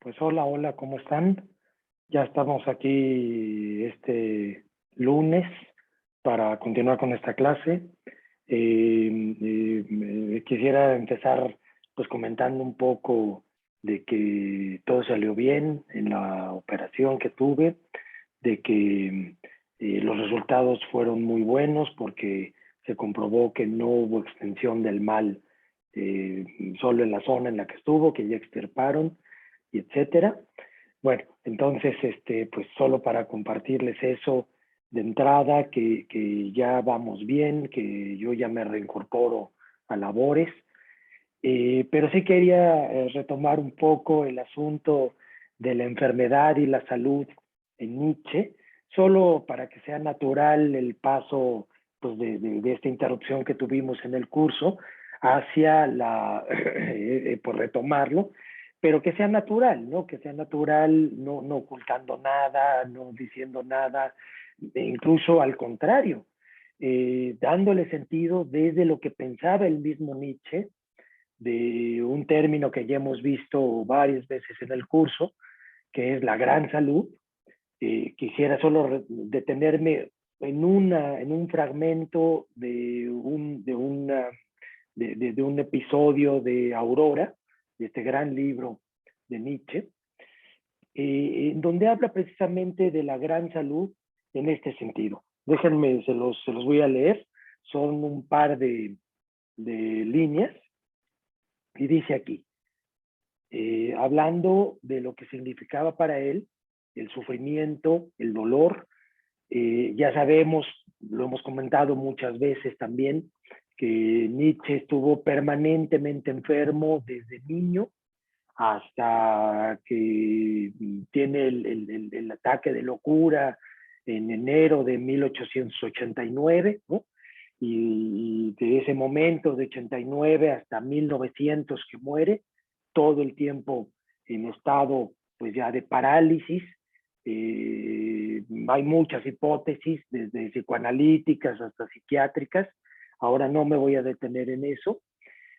Pues hola, hola, ¿cómo están? Ya estamos aquí este lunes para continuar con esta clase. Quisiera empezar pues comentando un poco de que todo salió bien en la operación que tuve, de que los resultados fueron muy buenos porque se comprobó que no hubo extensión del mal eh, solo en la zona en la que estuvo, que ya extirparon y etcétera. Bueno, entonces, pues solo para compartirles eso de entrada, que ya vamos bien, que yo ya me reincorporo a labores, pero sí quería retomar un poco el asunto de la enfermedad y la salud en Nietzsche, solo para que sea natural el paso pues, de esta interrupción que tuvimos en el curso hacia la, por retomarlo, pero que sea natural, ¿no? Que sea natural, no ocultando nada, no diciendo nada, incluso al contrario, dándole sentido desde lo que pensaba el mismo Nietzsche, de un término que ya hemos visto varias veces en el curso, que es la gran salud. Quisiera solo detenerme en un fragmento de un episodio de Aurora, de este gran libro de Nietzsche, en donde habla precisamente de la gran salud en este sentido. Déjenme, se los voy a leer. Son un par de líneas y dice aquí, hablando de lo que significaba para él el sufrimiento, el dolor. Ya sabemos, lo hemos comentado muchas veces también, que Nietzsche estuvo permanentemente enfermo desde niño hasta que tiene el ataque de locura en enero de 1889, ¿no? Y de ese momento, de 89 hasta 1900 que muere, todo el tiempo en estado pues ya de parálisis. Hay muchas hipótesis, desde psicoanalíticas hasta psiquiátricas. Ahora no me voy a detener en eso,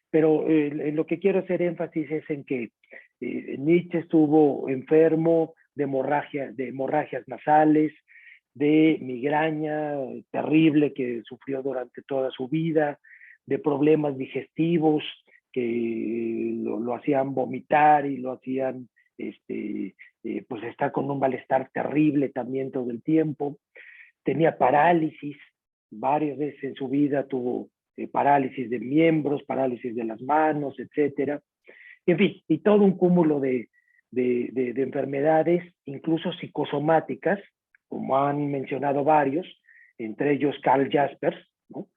pero en lo que quiero hacer énfasis es en que Nietzsche estuvo enfermo de hemorragias nasales, de migraña terrible que sufrió durante toda su vida, de problemas digestivos que lo hacían vomitar y lo hacían pues estar con un malestar terrible también todo el tiempo. Tenía parálisis, varias veces en su vida tuvo parálisis de miembros, parálisis de las manos, etcétera. En fin, y todo un cúmulo de enfermedades, incluso psicosomáticas, como han mencionado varios, entre ellos Karl Jaspers, ¿no?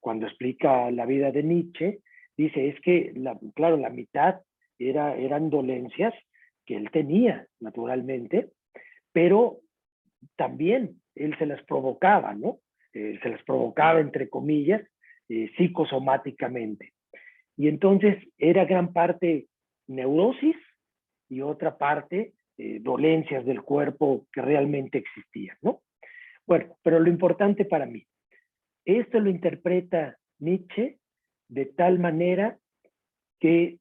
Cuando explica la vida de Nietzsche, dice, es que, claro, la mitad eran dolencias que él tenía, naturalmente, pero también él se las provocaba, ¿no? Se las provocaba, entre comillas, psicosomáticamente. Y entonces era gran parte neurosis y otra parte dolencias del cuerpo que realmente existían, ¿no? Bueno, pero lo importante para mí, esto lo interpreta Nietzsche de tal manera que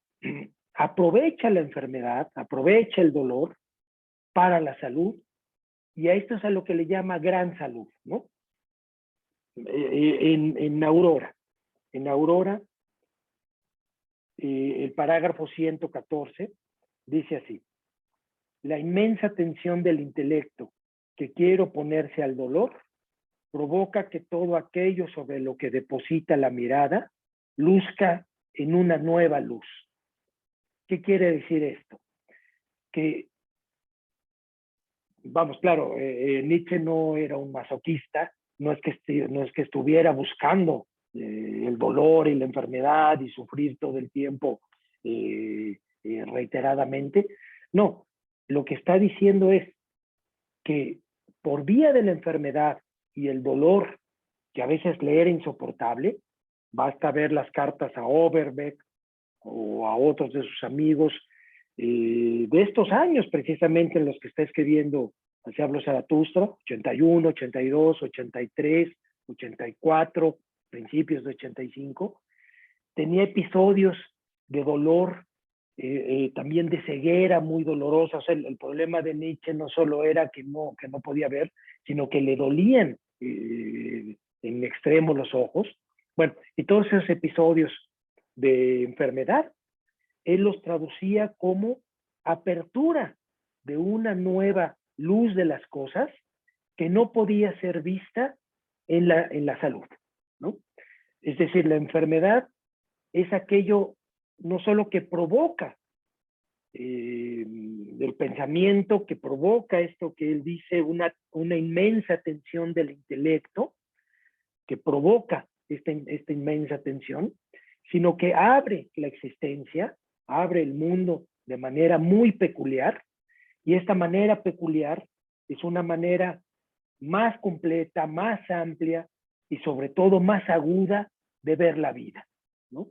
aprovecha la enfermedad, aprovecha el dolor para la salud, y a esto es a lo que le llama gran salud, ¿no? En Aurora. En Aurora, el parágrafo 114 dice así, la inmensa tensión del intelecto que quiere oponerse al dolor provoca que todo aquello sobre lo que deposita la mirada luzca en una nueva luz. ¿Qué quiere decir esto? Que, vamos, claro, Nietzsche no era un masoquista, no es que estuviera buscando el dolor y la enfermedad y sufrir todo el tiempo reiteradamente. No, lo que está diciendo es que por vía de la enfermedad y el dolor, que a veces le era insoportable, basta ver las cartas a Overbeck o a otros de sus amigos de estos años precisamente en los que está escribiendo Así habló Zaratustra, 81, 82, 83, 84, principios de 85, tenía episodios de dolor también de ceguera muy dolorosa. O sea, el problema de Nietzsche no solo era que no podía ver, sino que le dolían en extremo los ojos. Bueno, y todos esos episodios de enfermedad, él los traducía como apertura de una nueva luz de las cosas que no podía ser vista en la salud, ¿no? Es decir, la enfermedad es aquello no solo que provoca el pensamiento, que provoca esto que él dice, una inmensa tensión del intelecto, que provoca esta inmensa tensión, sino que abre la existencia, abre el mundo de manera muy peculiar, y esta manera peculiar es una manera más completa, más amplia y sobre todo más aguda de ver la vida, ¿no?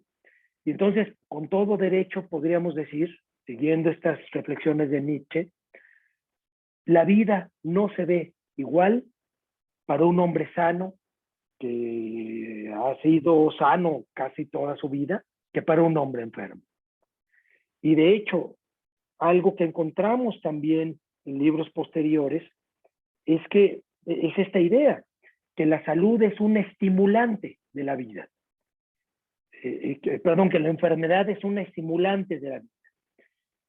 Y entonces, con todo derecho podríamos decir, siguiendo estas reflexiones de Nietzsche, la vida no se ve igual para un hombre sano que ha sido sano casi toda su vida que para un hombre enfermo. Y de hecho, algo que encontramos también en libros posteriores es que es esta idea, que la salud es un estimulante de la vida. Perdón, que la enfermedad es un estimulante de la vida,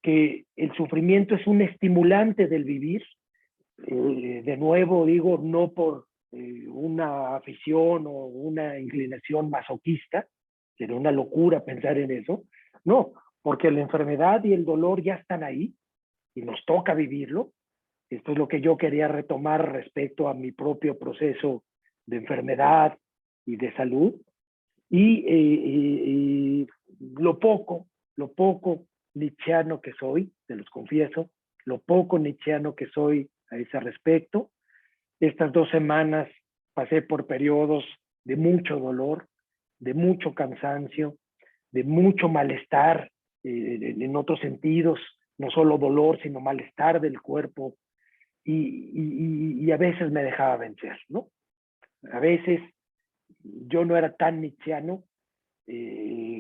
que el sufrimiento es un estimulante del vivir. De nuevo digo, no por una afición o una inclinación masoquista, sería una locura pensar en eso, no, porque la enfermedad y el dolor ya están ahí y nos toca vivirlo. Esto es lo que yo quería retomar respecto a mi propio proceso de enfermedad y de salud. Y lo poco nietzscheano que soy, te los confieso, lo poco nietzscheano que soy a ese respecto. Estas 2 semanas pasé por periodos de mucho dolor, de mucho cansancio, de mucho malestar en otros sentidos, no solo dolor, sino malestar del cuerpo, y a veces me dejaba vencer, ¿no? A veces yo no era tan nietzscheano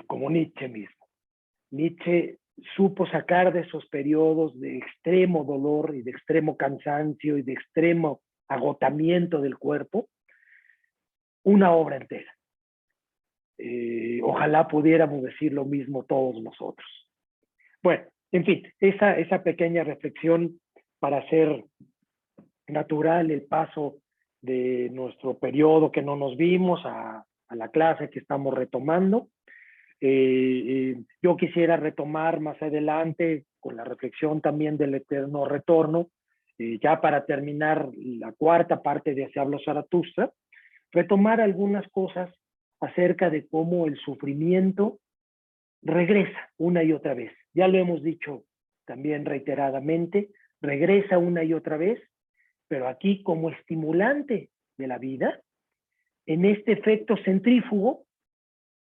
como Nietzsche mismo. Nietzsche supo sacar de esos periodos de extremo dolor y de extremo cansancio y de extremo agotamiento del cuerpo una obra entera. Ojalá pudiéramos decir lo mismo todos nosotros. Bueno, en fin, esa pequeña reflexión para hacer natural el paso de nuestro periodo que no nos vimos a la clase que estamos retomando. Yo quisiera retomar más adelante con la reflexión también del eterno retorno, ya para terminar la 4ª parte de Así habló Zaratustra, retomar algunas cosas acerca de cómo el sufrimiento regresa una y otra vez. Ya lo hemos dicho también reiteradamente, regresa una y otra vez, pero aquí como estimulante de la vida, en este efecto centrífugo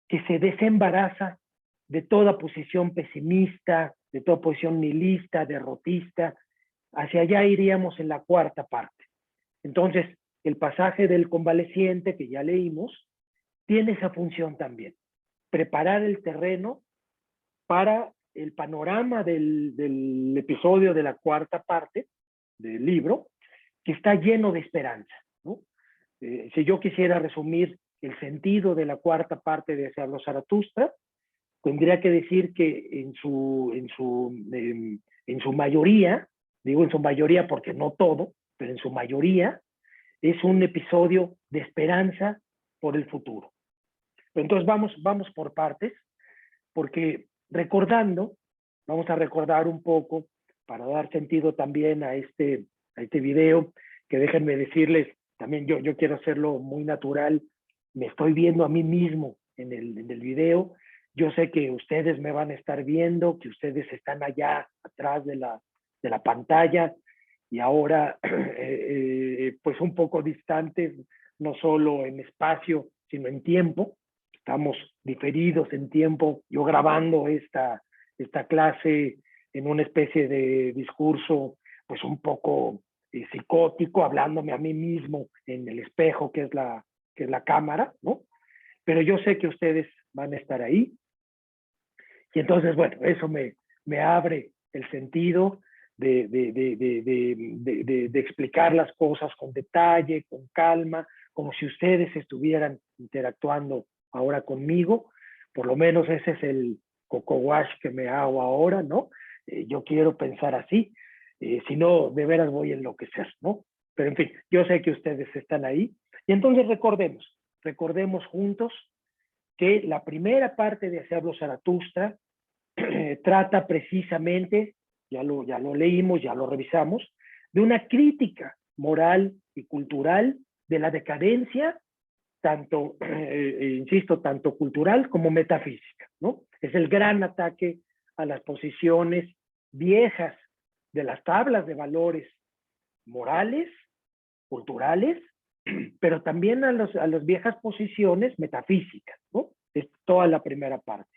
que se desembaraza de toda posición pesimista, de toda posición nihilista, derrotista. Hacia allá iríamos en la 4ª parte. Entonces, el pasaje del convaleciente que ya leímos tiene esa función también, preparar el terreno para el panorama del episodio de la 4ª parte del libro, que está lleno de esperanza, ¿no? Si yo quisiera resumir el sentido de la 4ª parte de Así habló Zaratustra, tendría que decir que en su mayoría, digo en su mayoría porque no todo, pero en su mayoría, es un episodio de esperanza por el futuro. Pero entonces vamos por partes, porque vamos a recordar un poco, para dar sentido también a este video, que déjenme decirles, también yo quiero hacerlo muy natural, me estoy viendo a mí mismo en el video, yo sé que ustedes me van a estar viendo, que ustedes están allá atrás de la pantalla, y ahora pues un poco distantes, no solo en espacio, sino en tiempo. Estamos diferidos en tiempo, yo grabando esta clase en una especie de discurso pues un poco psicótico, hablándome a mí mismo en el espejo que es la cámara, ¿no? Pero yo sé que ustedes van a estar ahí. Y entonces, bueno, eso me me abre el sentido de explicar las cosas con detalle, con calma, como si ustedes estuvieran interactuando ahora conmigo. Por lo menos ese es el coco wash que me hago ahora, ¿no? Yo quiero pensar así, si no, de veras voy a enloquecer, ¿no? Pero en fin, yo sé que ustedes están ahí. Y entonces recordemos juntos que la primera parte de Así habló Zaratustra trata precisamente, ya lo leímos, ya lo revisamos, de una crítica moral y cultural de la decadencia, tanto, insisto, tanto cultural como metafísica, ¿no? Es el gran ataque a las posiciones viejas de las tablas de valores morales, culturales, pero también a las viejas posiciones metafísicas, ¿no? Es toda la primera parte.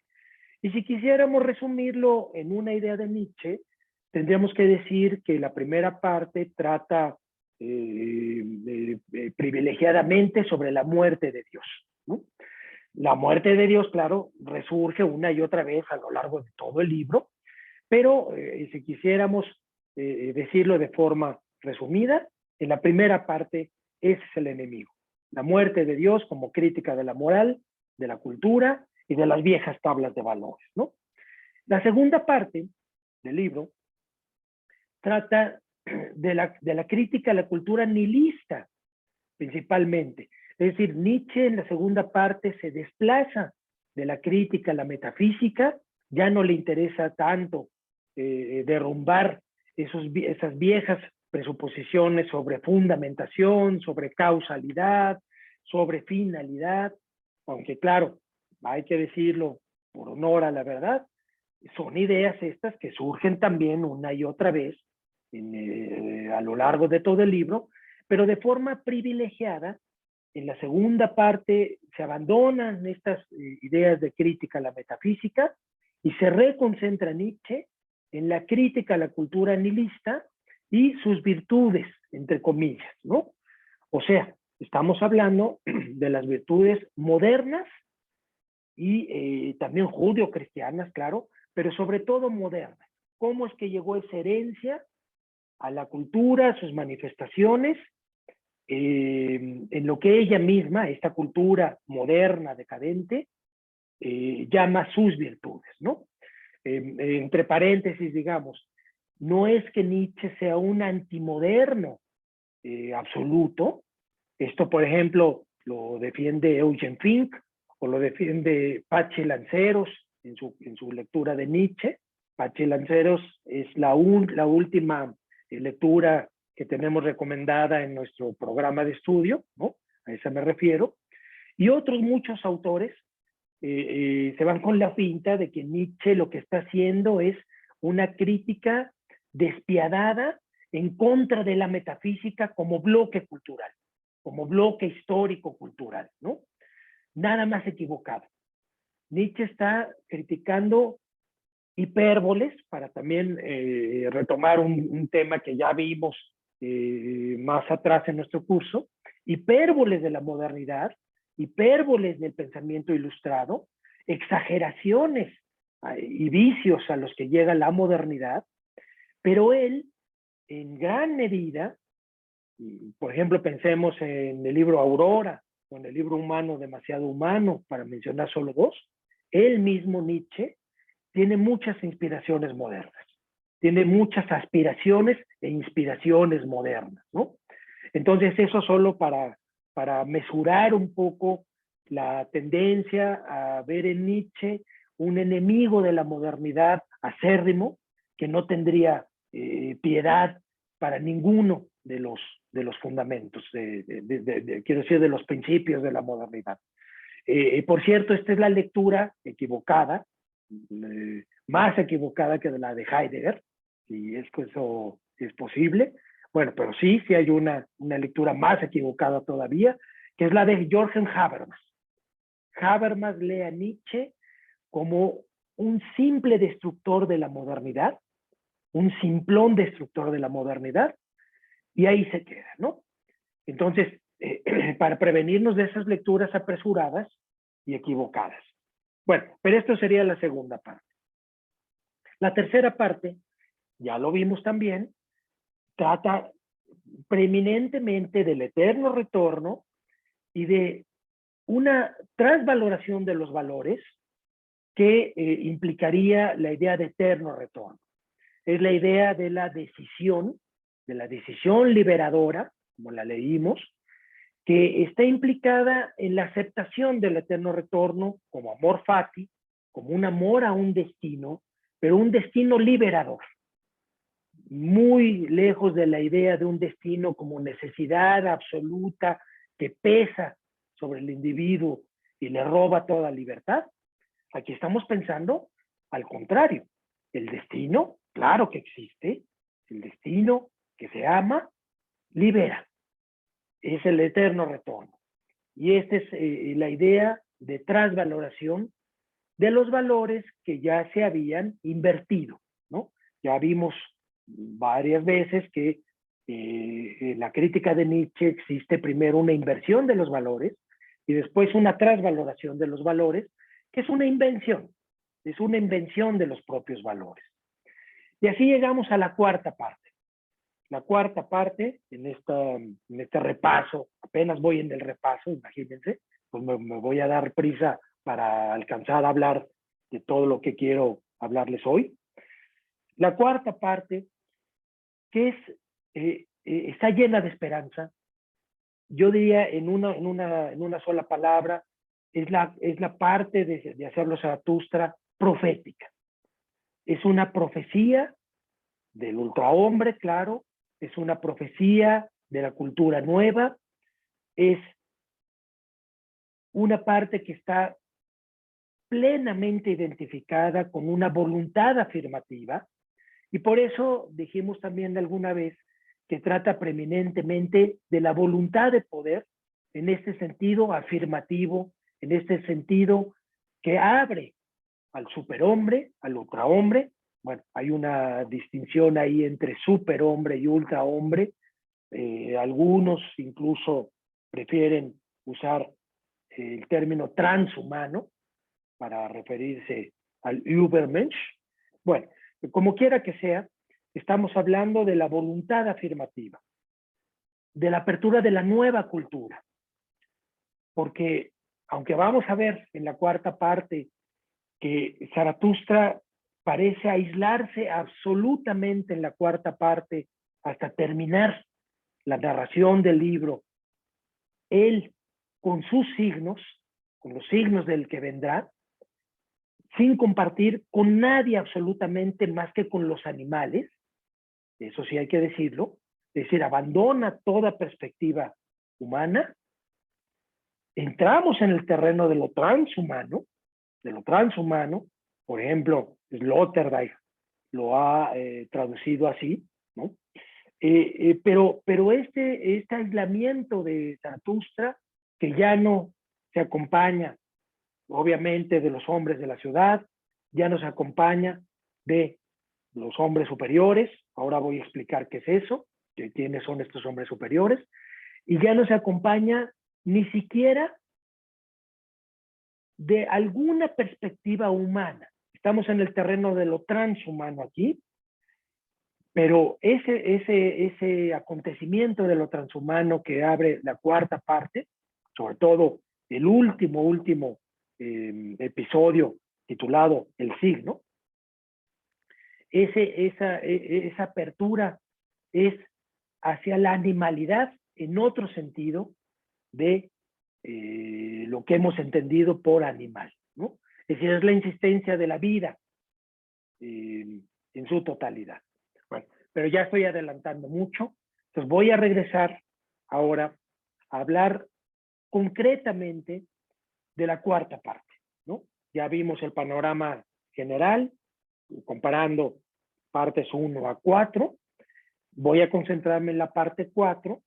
Y si quisiéramos resumirlo en una idea de Nietzsche, tendríamos que decir que la primera parte trata privilegiadamente sobre la muerte de Dios, ¿no? La muerte de Dios, claro, resurge una y otra vez a lo largo de todo el libro, pero si quisiéramos decirlo de forma resumida, en la primera parte ese es el enemigo. La muerte de Dios como crítica de la moral, de la cultura y de las viejas tablas de valores, ¿no? La segunda parte del libro trata de la crítica a la cultura nihilista, principalmente. Es decir, Nietzsche en la segunda parte se desplaza de la crítica a la metafísica, ya no le interesa tanto derrumbar esas viejas presuposiciones sobre fundamentación, sobre causalidad, sobre finalidad, aunque claro, hay que decirlo por honor a la verdad, son ideas estas que surgen también una y otra vez a lo largo de todo el libro, pero de forma privilegiada. En la segunda parte se abandonan estas ideas de crítica a la metafísica y se reconcentra Nietzsche en la crítica a la cultura nihilista y sus virtudes, entre comillas, ¿no? O sea, estamos hablando de las virtudes modernas y también judio-cristianas, claro, pero sobre todo modernas. ¿Cómo es que llegó esa herencia a la cultura, a sus manifestaciones, en lo que ella misma, esta cultura moderna, decadente, llama sus virtudes, ¿no? Entre paréntesis, digamos, no es que Nietzsche sea un antimoderno absoluto. Esto, por ejemplo, lo defiende Eugen Fink o lo defiende Pachi Lanceros en su lectura de Nietzsche. Pachi Lanceros es la última lectura que tenemos recomendada en nuestro programa de estudio, ¿no? A esa me refiero. Y otros muchos autores se van con la finta de que Nietzsche lo que está haciendo es una crítica despiadada en contra de la metafísica como bloque cultural, como bloque histórico-cultural, ¿no? Nada más equivocado. Nietzsche está criticando hipérboles, para también retomar un tema que ya vimos más atrás en nuestro curso, hipérboles de la modernidad, hipérboles del pensamiento ilustrado, exageraciones y vicios a los que llega la modernidad, pero él, en gran medida, por ejemplo, pensemos en el libro Aurora, o en el libro Humano demasiado humano, para mencionar solo dos, él mismo, Nietzsche, tiene muchas inspiraciones modernas, tiene muchas aspiraciones e inspiraciones modernas, ¿no? Entonces, eso solo para mesurar un poco la tendencia a ver en Nietzsche un enemigo de la modernidad acérrimo, que no tendría piedad para ninguno de los fundamentos, quiero decir, de los principios de la modernidad. Por cierto, esta es la lectura equivocada, más equivocada que la de Heidegger, si es que eso es posible. Bueno, pero sí hay una lectura más equivocada todavía, que es la de Jürgen Habermas. Habermas lee a Nietzsche como un simple destructor de la modernidad, un simplón destructor de la modernidad, y ahí se queda, ¿no? Entonces, para prevenirnos de esas lecturas apresuradas y equivocadas. Bueno, pero esto sería la segunda parte. La tercera parte, ya lo vimos también, trata preeminentemente del eterno retorno y de una transvaloración de los valores que implicaría la idea de eterno retorno. Es la idea de la decisión liberadora, como la leímos, que está implicada en la aceptación del eterno retorno como amor fati, como un amor a un destino, pero un destino liberador, muy lejos de la idea de un destino como necesidad absoluta que pesa sobre el individuo y le roba toda libertad. Aquí estamos pensando al contrario. El destino, claro que existe, el destino que se ama, libera. Es el eterno retorno. Y esta es la idea de transvaloración de los valores que ya se habían invertido, ¿no? Ya vimos varias veces que en la crítica de Nietzsche existe primero una inversión de los valores y después una transvaloración de los valores, que es una invención de los propios valores. Y así llegamos a la cuarta parte. La cuarta parte, en este repaso, apenas voy en el repaso, imagínense, pues me voy a dar prisa para alcanzar a hablar de todo lo que quiero hablarles hoy. La cuarta parte, que está llena de esperanza, yo diría en una sola palabra, es la parte de hacerlo Zaratustra profética. Es una profecía del ultrahombre, claro, es una profecía de la cultura nueva, es una parte que está plenamente identificada con una voluntad afirmativa, y por eso dijimos también alguna vez que trata preeminentemente de la voluntad de poder, en este sentido afirmativo, en este sentido que abre al superhombre, al ultrahombre. Bueno, hay una distinción ahí entre superhombre y ultrahombre. Algunos incluso prefieren usar el término transhumano para referirse al Übermensch. Bueno, como quiera que sea, estamos hablando de la voluntad afirmativa, de la apertura de la nueva cultura, porque aunque vamos a ver en la cuarta parte que Zaratustra parece aislarse absolutamente en la cuarta parte hasta terminar la narración del libro, él con sus signos, con los signos del que vendrá, sin compartir con nadie absolutamente más que con los animales, eso sí hay que decirlo, es decir, abandona toda perspectiva humana, entramos en el terreno de lo transhumano, por ejemplo, Sloterdijk lo ha traducido así, ¿no? Pero este aislamiento de Zaratustra, que ya no se acompaña, obviamente, de los hombres de la ciudad, ya no se acompaña de los hombres superiores, ahora voy a explicar qué es eso, quiénes son estos hombres superiores, y ya no se acompaña ni siquiera de alguna perspectiva humana. Estamos en el terreno de lo transhumano aquí, pero ese acontecimiento de lo transhumano que abre la cuarta parte, sobre todo el último episodio titulado El signo, esa apertura es hacia la animalidad en otro sentido de lo que hemos entendido por animal, ¿no? Es decir, es la insistencia de la vida en su totalidad. Bueno, pero ya estoy adelantando mucho, entonces voy a regresar ahora a hablar concretamente de la cuarta parte, ¿no? Ya vimos el panorama general, comparando partes 1 a 4. Voy a concentrarme en la parte 4,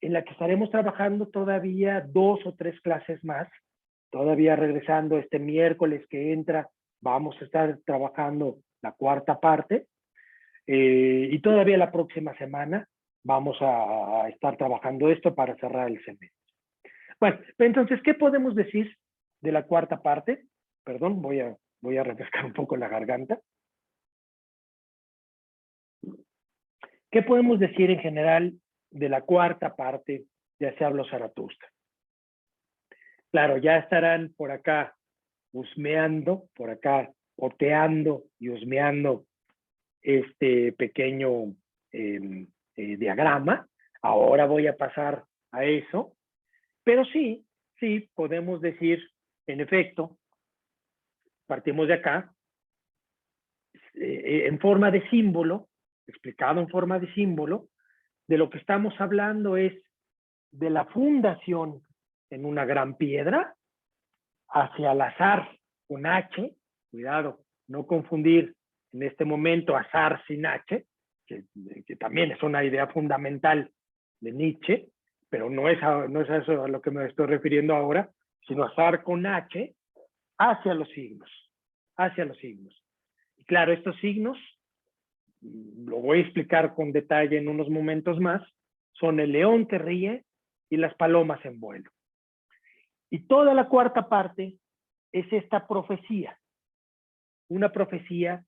en la que estaremos trabajando todavía 2 o 3 clases más. Todavía regresando este miércoles que entra, vamos a estar trabajando la cuarta parte. Y todavía la próxima semana vamos a estar trabajando esto para cerrar el semestre. Bueno, entonces, ¿qué podemos decir de la cuarta parte? Perdón, voy a refrescar un poco la garganta. ¿Qué podemos decir en general de la cuarta parte de Así habló Zaratustra? Claro, ya estarán por acá husmeando, por acá oteando y husmeando este pequeño diagrama. Ahora voy a pasar a eso, pero sí, podemos decir, en efecto, partimos de acá, en forma de símbolo, explicado en forma de símbolo, de lo que estamos hablando es de la fundación en una gran piedra hacia el azar con H, cuidado, no confundir en este momento azar sin H, que también es una idea fundamental de Nietzsche, pero no es a eso a lo que me estoy refiriendo ahora, sino azar con H hacia los signos, hacia los signos. Y claro, estos signos, lo voy a explicar con detalle en unos momentos más, son el león que ríe y las palomas en vuelo. Y toda la cuarta parte es esta profecía. Una profecía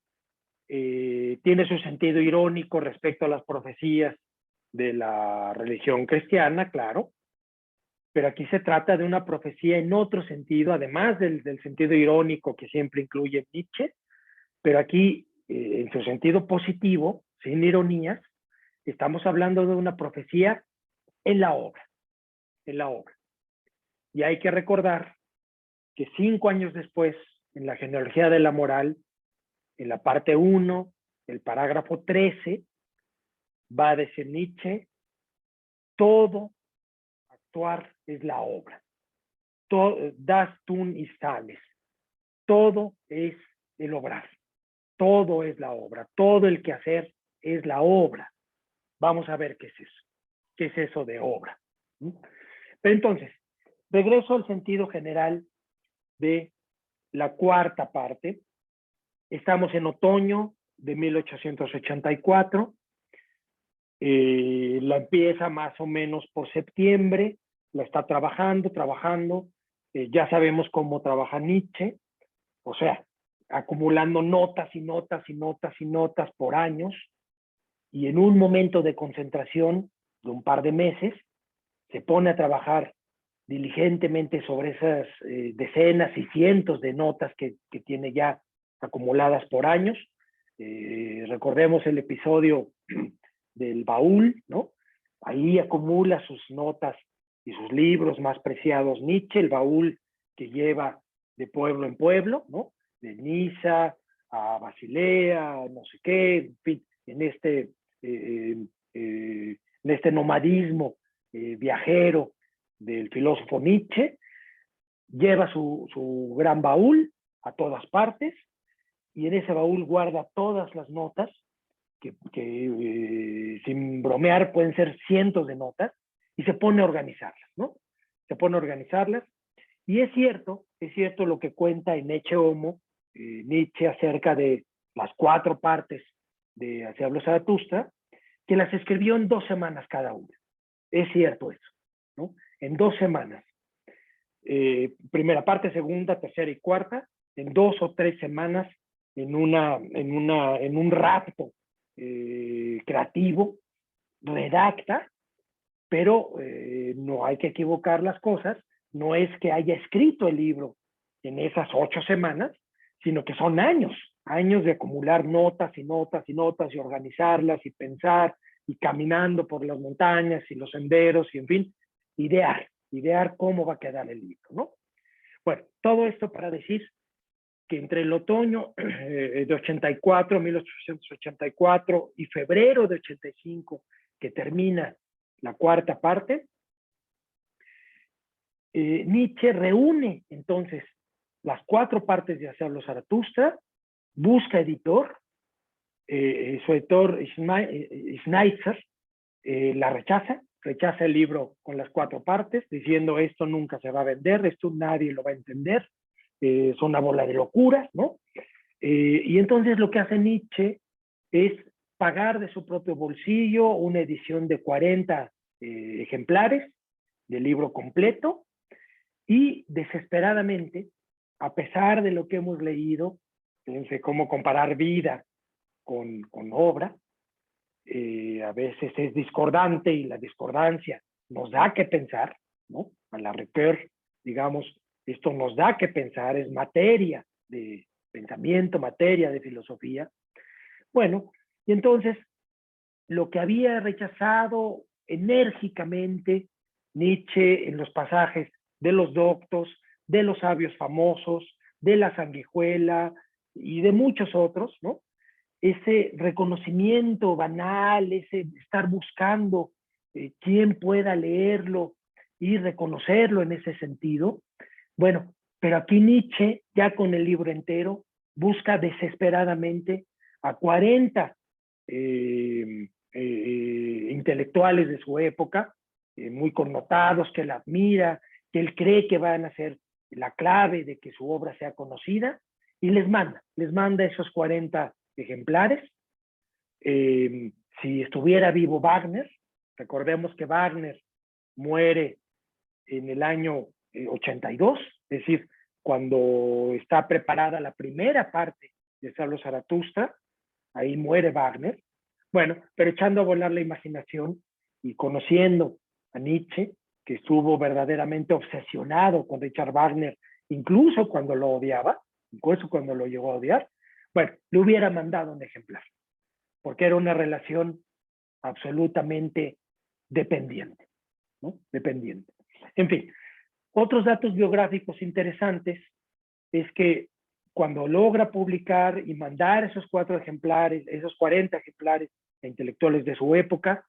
tiene su sentido irónico respecto a las profecías de la religión cristiana, claro, pero aquí se trata de una profecía en otro sentido, además del sentido irónico que siempre incluye Nietzsche, pero aquí, en su sentido positivo, sin ironías, estamos hablando de una profecía en la obra, en la obra. Y hay que recordar que 5 años después, en la genealogía de la moral, en la parte 1, el parágrafo 13, va a decir Nietzsche, todo actuar es la obra. Das tun ist alles. Todo es el obrar. Todo es la obra. Todo el quehacer es la obra. Vamos a ver qué es eso. ¿Qué es eso de obra? Pero entonces, regreso al sentido general de la cuarta parte. Estamos en otoño de 1884. La empieza más o menos por septiembre. La está trabajando. Ya sabemos cómo trabaja Nietzsche. O sea, acumulando notas y notas y notas y notas por años. Y en un momento de concentración de un par de meses, se pone a trabajar diligentemente sobre esas decenas y cientos de notas que tiene ya acumuladas por años. Recordemos el episodio del baúl, ¿no? Ahí acumula sus notas y sus libros más preciados Nietzsche, el baúl que lleva de pueblo en pueblo, ¿no? De Niza a Basilea, no sé qué, en fin, en este nomadismo viajero del filósofo Nietzsche, lleva su gran baúl a todas partes y en ese baúl guarda todas las notas, que sin bromear pueden ser cientos de notas, y se pone a organizarlas, ¿no? Se pone a organizarlas, y es cierto lo que cuenta en Ecce Homo Nietzsche acerca de las 4 partes de Así habló Zaratustra, que las escribió en 2 semanas cada una. Es cierto eso, ¿no? En 2 semanas. Primera parte, segunda, tercera y cuarta, en 2 o 3 semanas, en un rapto creativo, redacta, pero no hay que equivocar las cosas. No es que haya escrito el libro en esas 8 semanas, sino que son años de acumular notas y notas y notas y organizarlas y pensar y caminando por las montañas y los senderos y en fin, idear cómo va a quedar el libro, ¿no? Bueno, todo esto para decir que entre el otoño de 84, 1884 y febrero de 85, que termina la cuarta parte, Nietzsche reúne entonces las 4 partes de Así habló Zaratustra, busca editor, su editor Schneitzer la rechaza el libro con las 4 partes, diciendo esto nunca se va a vender, esto nadie lo va a entender, es una bola de locuras, ¿no? Y entonces lo que hace Nietzsche es pagar de su propio bolsillo una edición de 40 ejemplares del libro completo y desesperadamente, a pesar de lo que hemos leído, fíjense cómo comparar vida con obra, a veces es discordante y la discordancia nos da que pensar, ¿no? A la Ricoeur, digamos, esto nos da que pensar, es materia de pensamiento, materia de filosofía. Bueno, y entonces lo que había rechazado enérgicamente Nietzsche en los pasajes de los doctos, de los sabios famosos, de la sanguijuela y de muchos otros, ¿no? Ese reconocimiento banal, ese estar buscando quién pueda leerlo y reconocerlo en ese sentido. Bueno, pero aquí Nietzsche, ya con el libro entero, busca desesperadamente a 40 intelectuales de su época, muy connotados, que la admira, que él cree que van a ser la clave de que su obra sea conocida, y les manda esos 40 ejemplares. Si estuviera vivo Wagner, recordemos que Wagner muere en el año 82, es decir, cuando está preparada la primera parte de Pablo Zaratustra, ahí muere Wagner. Bueno, pero echando a volar la imaginación y conociendo a Nietzsche, que estuvo verdaderamente obsesionado con Richard Wagner, incluso cuando lo odiaba, incluso cuando lo llegó a odiar, bueno, le hubiera mandado un ejemplar, porque era una relación absolutamente dependiente, ¿no? Dependiente. En fin, otros datos biográficos interesantes es que cuando logra publicar y mandar esos 4 ejemplares, esos 40 ejemplares a intelectuales de su época,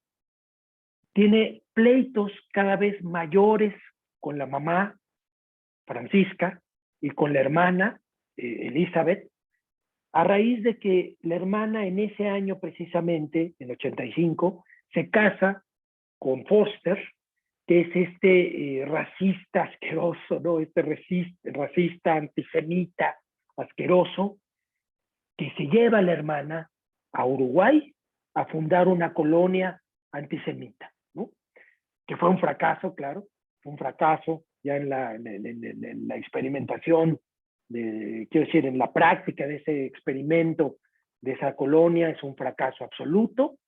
tiene pleitos cada vez mayores con la mamá, Francisca, y con la hermana, Elizabeth, a raíz de que la hermana en ese año precisamente, en 85, se casa con Foster, que es este racista asqueroso, ¿no? Este racista, antisemita, asqueroso, que se lleva a la hermana a Uruguay a fundar una colonia antisemita, ¿no? Que fue un fracaso, claro, fue un fracaso ya en la experimentación, quiero decir, en la práctica de ese experimento de esa colonia, es un fracaso absoluto,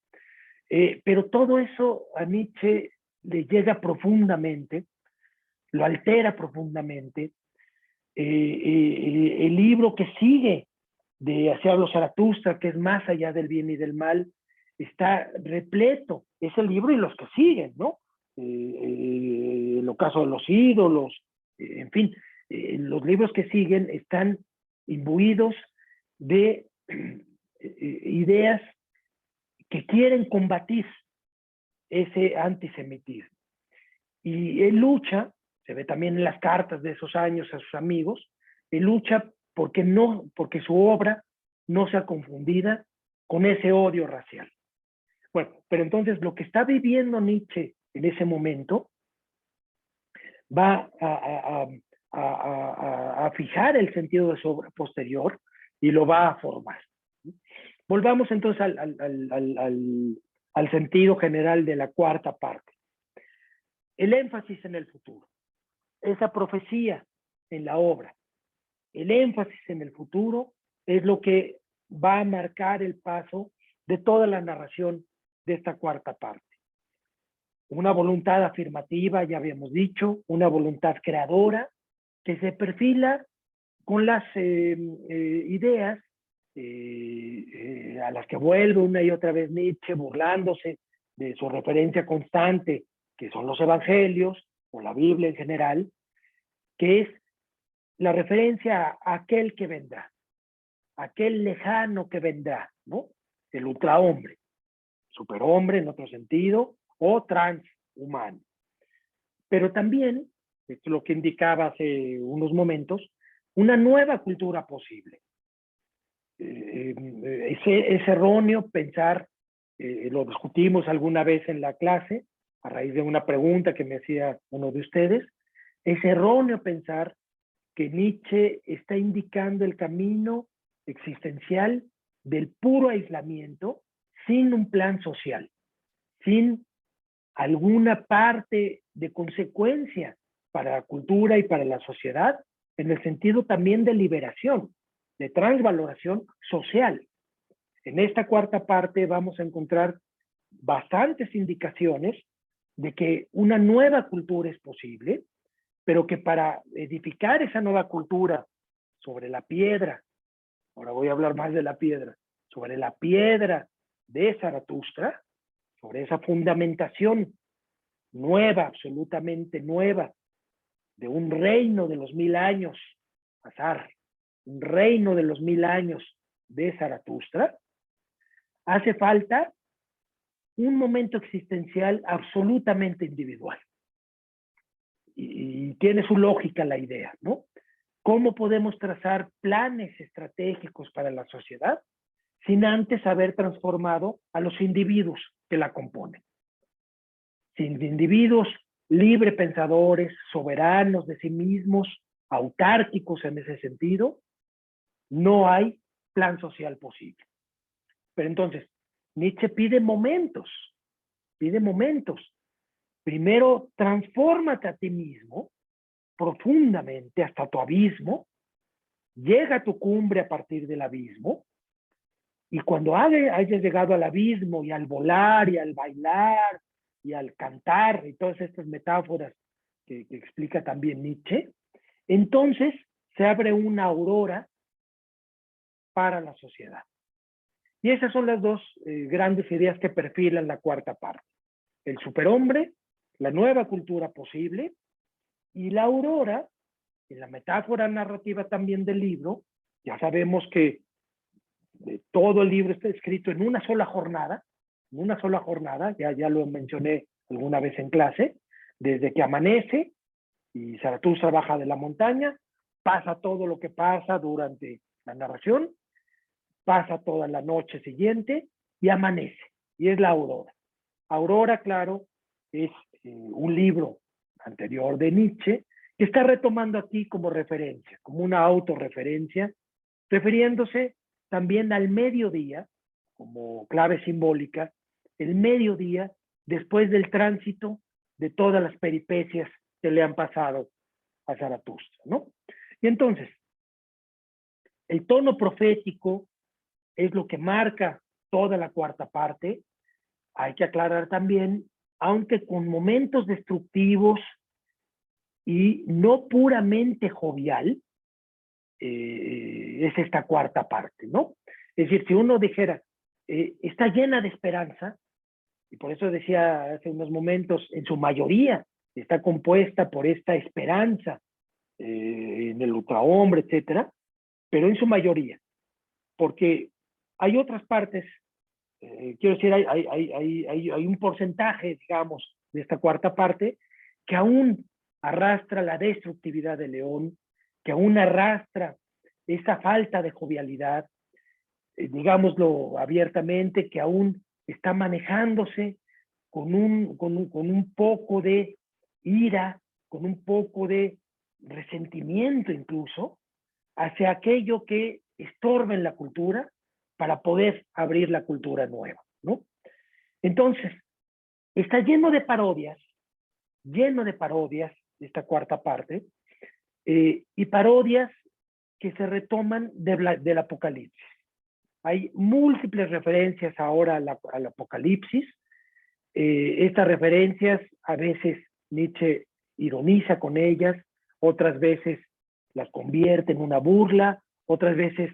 pero todo eso a Nietzsche le llega profundamente, lo altera profundamente. El libro que sigue de Así habló Zaratustra, que es Más allá del bien y del mal, está repleto, es el libro y los que siguen, ¿no? El ocaso de los ídolos, en fin, los libros que siguen están imbuidos de ideas que quieren combatir ese antisemitismo. Y él lucha, se ve también en las cartas de esos años a sus amigos, él lucha porque su obra no sea confundida con ese odio racial. Bueno, pero entonces lo que está viviendo Nietzsche en ese momento va a fijar el sentido de su obra posterior y lo va a formar. Volvamos entonces al sentido general de la cuarta parte. El énfasis en el futuro, esa profecía en la obra, el énfasis en el futuro es lo que va a marcar el paso de toda la narración de esta cuarta parte. Una voluntad afirmativa, ya habíamos dicho, una voluntad creadora que se perfila con las ideas a las que vuelve una y otra vez Nietzsche, burlándose de su referencia constante, que son los evangelios o la Biblia en general, que es la referencia a aquel que vendrá, aquel lejano que vendrá, ¿no? El ultrahombre, superhombre en otro sentido, o transhumano. Pero también, esto es lo que indicaba hace unos momentos, una nueva cultura posible. Es erróneo pensar, lo discutimos alguna vez en la clase, a raíz de una pregunta que me hacía uno de ustedes, es erróneo pensar que Nietzsche está indicando el camino existencial del puro aislamiento sin un plan social, sin alguna parte de consecuencia para la cultura y para la sociedad, en el sentido también de liberación, de transvaloración social. En esta cuarta parte vamos a encontrar bastantes indicaciones de que una nueva cultura es posible, pero que para edificar esa nueva cultura sobre la piedra, ahora voy a hablar más de la piedra, sobre la piedra de Zaratustra, sobre esa fundamentación nueva, absolutamente nueva, de un reino de los 1000 años, Azar, un reino de los 1000 años de Zaratustra, hace falta un momento existencial absolutamente individual. Y tiene su lógica la idea, ¿no? ¿Cómo podemos trazar planes estratégicos para la sociedad sin antes haber transformado a los individuos que la componen? Sin individuos libre pensadores, soberanos de sí mismos, autárquicos en ese sentido, no hay plan social posible. Pero entonces, Nietzsche pide momentos. Primero, transfórmate a ti mismo profundamente hasta tu abismo, llega a tu cumbre a partir del abismo, y cuando hayas llegado al abismo y al volar y al bailar y al cantar y todas estas metáforas que explica también Nietzsche, entonces se abre una aurora para la sociedad. Y esas son las dos grandes ideas que perfilan la cuarta parte. El superhombre, la nueva cultura posible, y la aurora, en la metáfora narrativa también del libro, ya sabemos que todo el libro está escrito en una sola jornada, ya lo mencioné alguna vez en clase, desde que amanece y Zaratustra baja de la montaña, pasa todo lo que pasa durante la narración, pasa toda la noche siguiente y amanece, y es la aurora. Aurora, claro, es un libro anterior de Nietzsche que está retomando aquí como referencia, como una autorreferencia, refiriéndose también al mediodía, como clave simbólica, el mediodía después del tránsito de todas las peripecias que le han pasado a Zaratustra, ¿no? Y entonces, el tono profético es lo que marca toda la cuarta parte. Hay que aclarar también, aunque con momentos destructivos y no puramente jovial, es esta cuarta parte, ¿no? Es decir, si uno dijera, está llena de esperanza, y por eso decía hace unos momentos, en su mayoría está compuesta por esta esperanza en el ultrahombre, etcétera, pero en su mayoría, porque hay otras partes, quiero decir, hay un porcentaje, digamos, de esta cuarta parte que aún arrastra la destructividad de León, que aún arrastra esa falta de jovialidad, digámoslo abiertamente, que aún está manejándose con un poco de ira, con un poco de resentimiento incluso, hacia aquello que estorba en la cultura para poder abrir la cultura nueva, ¿no? Entonces, está lleno de parodias esta cuarta parte, y parodias que se retoman del Apocalipsis. Hay múltiples referencias ahora al Apocalipsis. Estas referencias a veces Nietzsche ironiza con ellas, otras veces las convierte en una burla, otras veces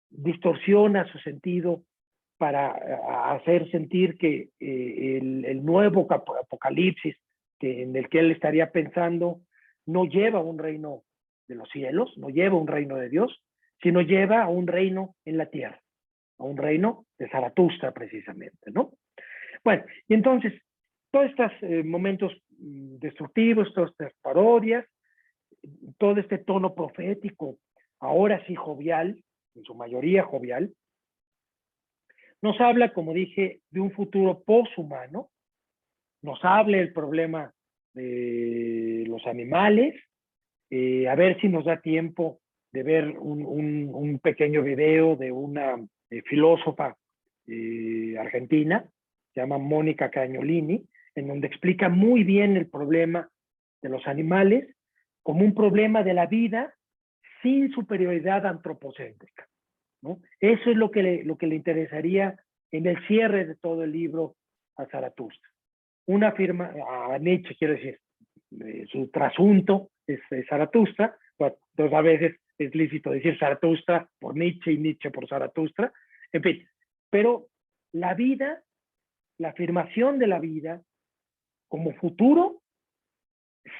distorsiona su sentido para hacer sentir que el nuevo Apocalipsis en el que él estaría pensando no lleva a un reino de los cielos, no lleva a un reino de Dios, sino lleva a un reino en la tierra, a un reino de Zaratustra precisamente, ¿no? Bueno, y entonces, todos estos momentos destructivos, todas estas parodias, todo este tono profético, ahora sí jovial, en su mayoría jovial, nos habla, como dije, de un futuro poshumano, nos habla del problema de los animales, a ver si nos da tiempo de ver un pequeño video de una filósofa argentina, se llama Mónica Cagnolini, en donde explica muy bien el problema de los animales como un problema de la vida sin superioridad antropocéntrica, ¿no? Eso es lo que le interesaría en el cierre de todo el libro a Zaratustra. A Nietzsche quiero decir, su trasunto es Zaratustra, entonces a veces es lícito decir Zaratustra por Nietzsche y Nietzsche por Zaratustra, en fin, pero la vida, la afirmación de la vida como futuro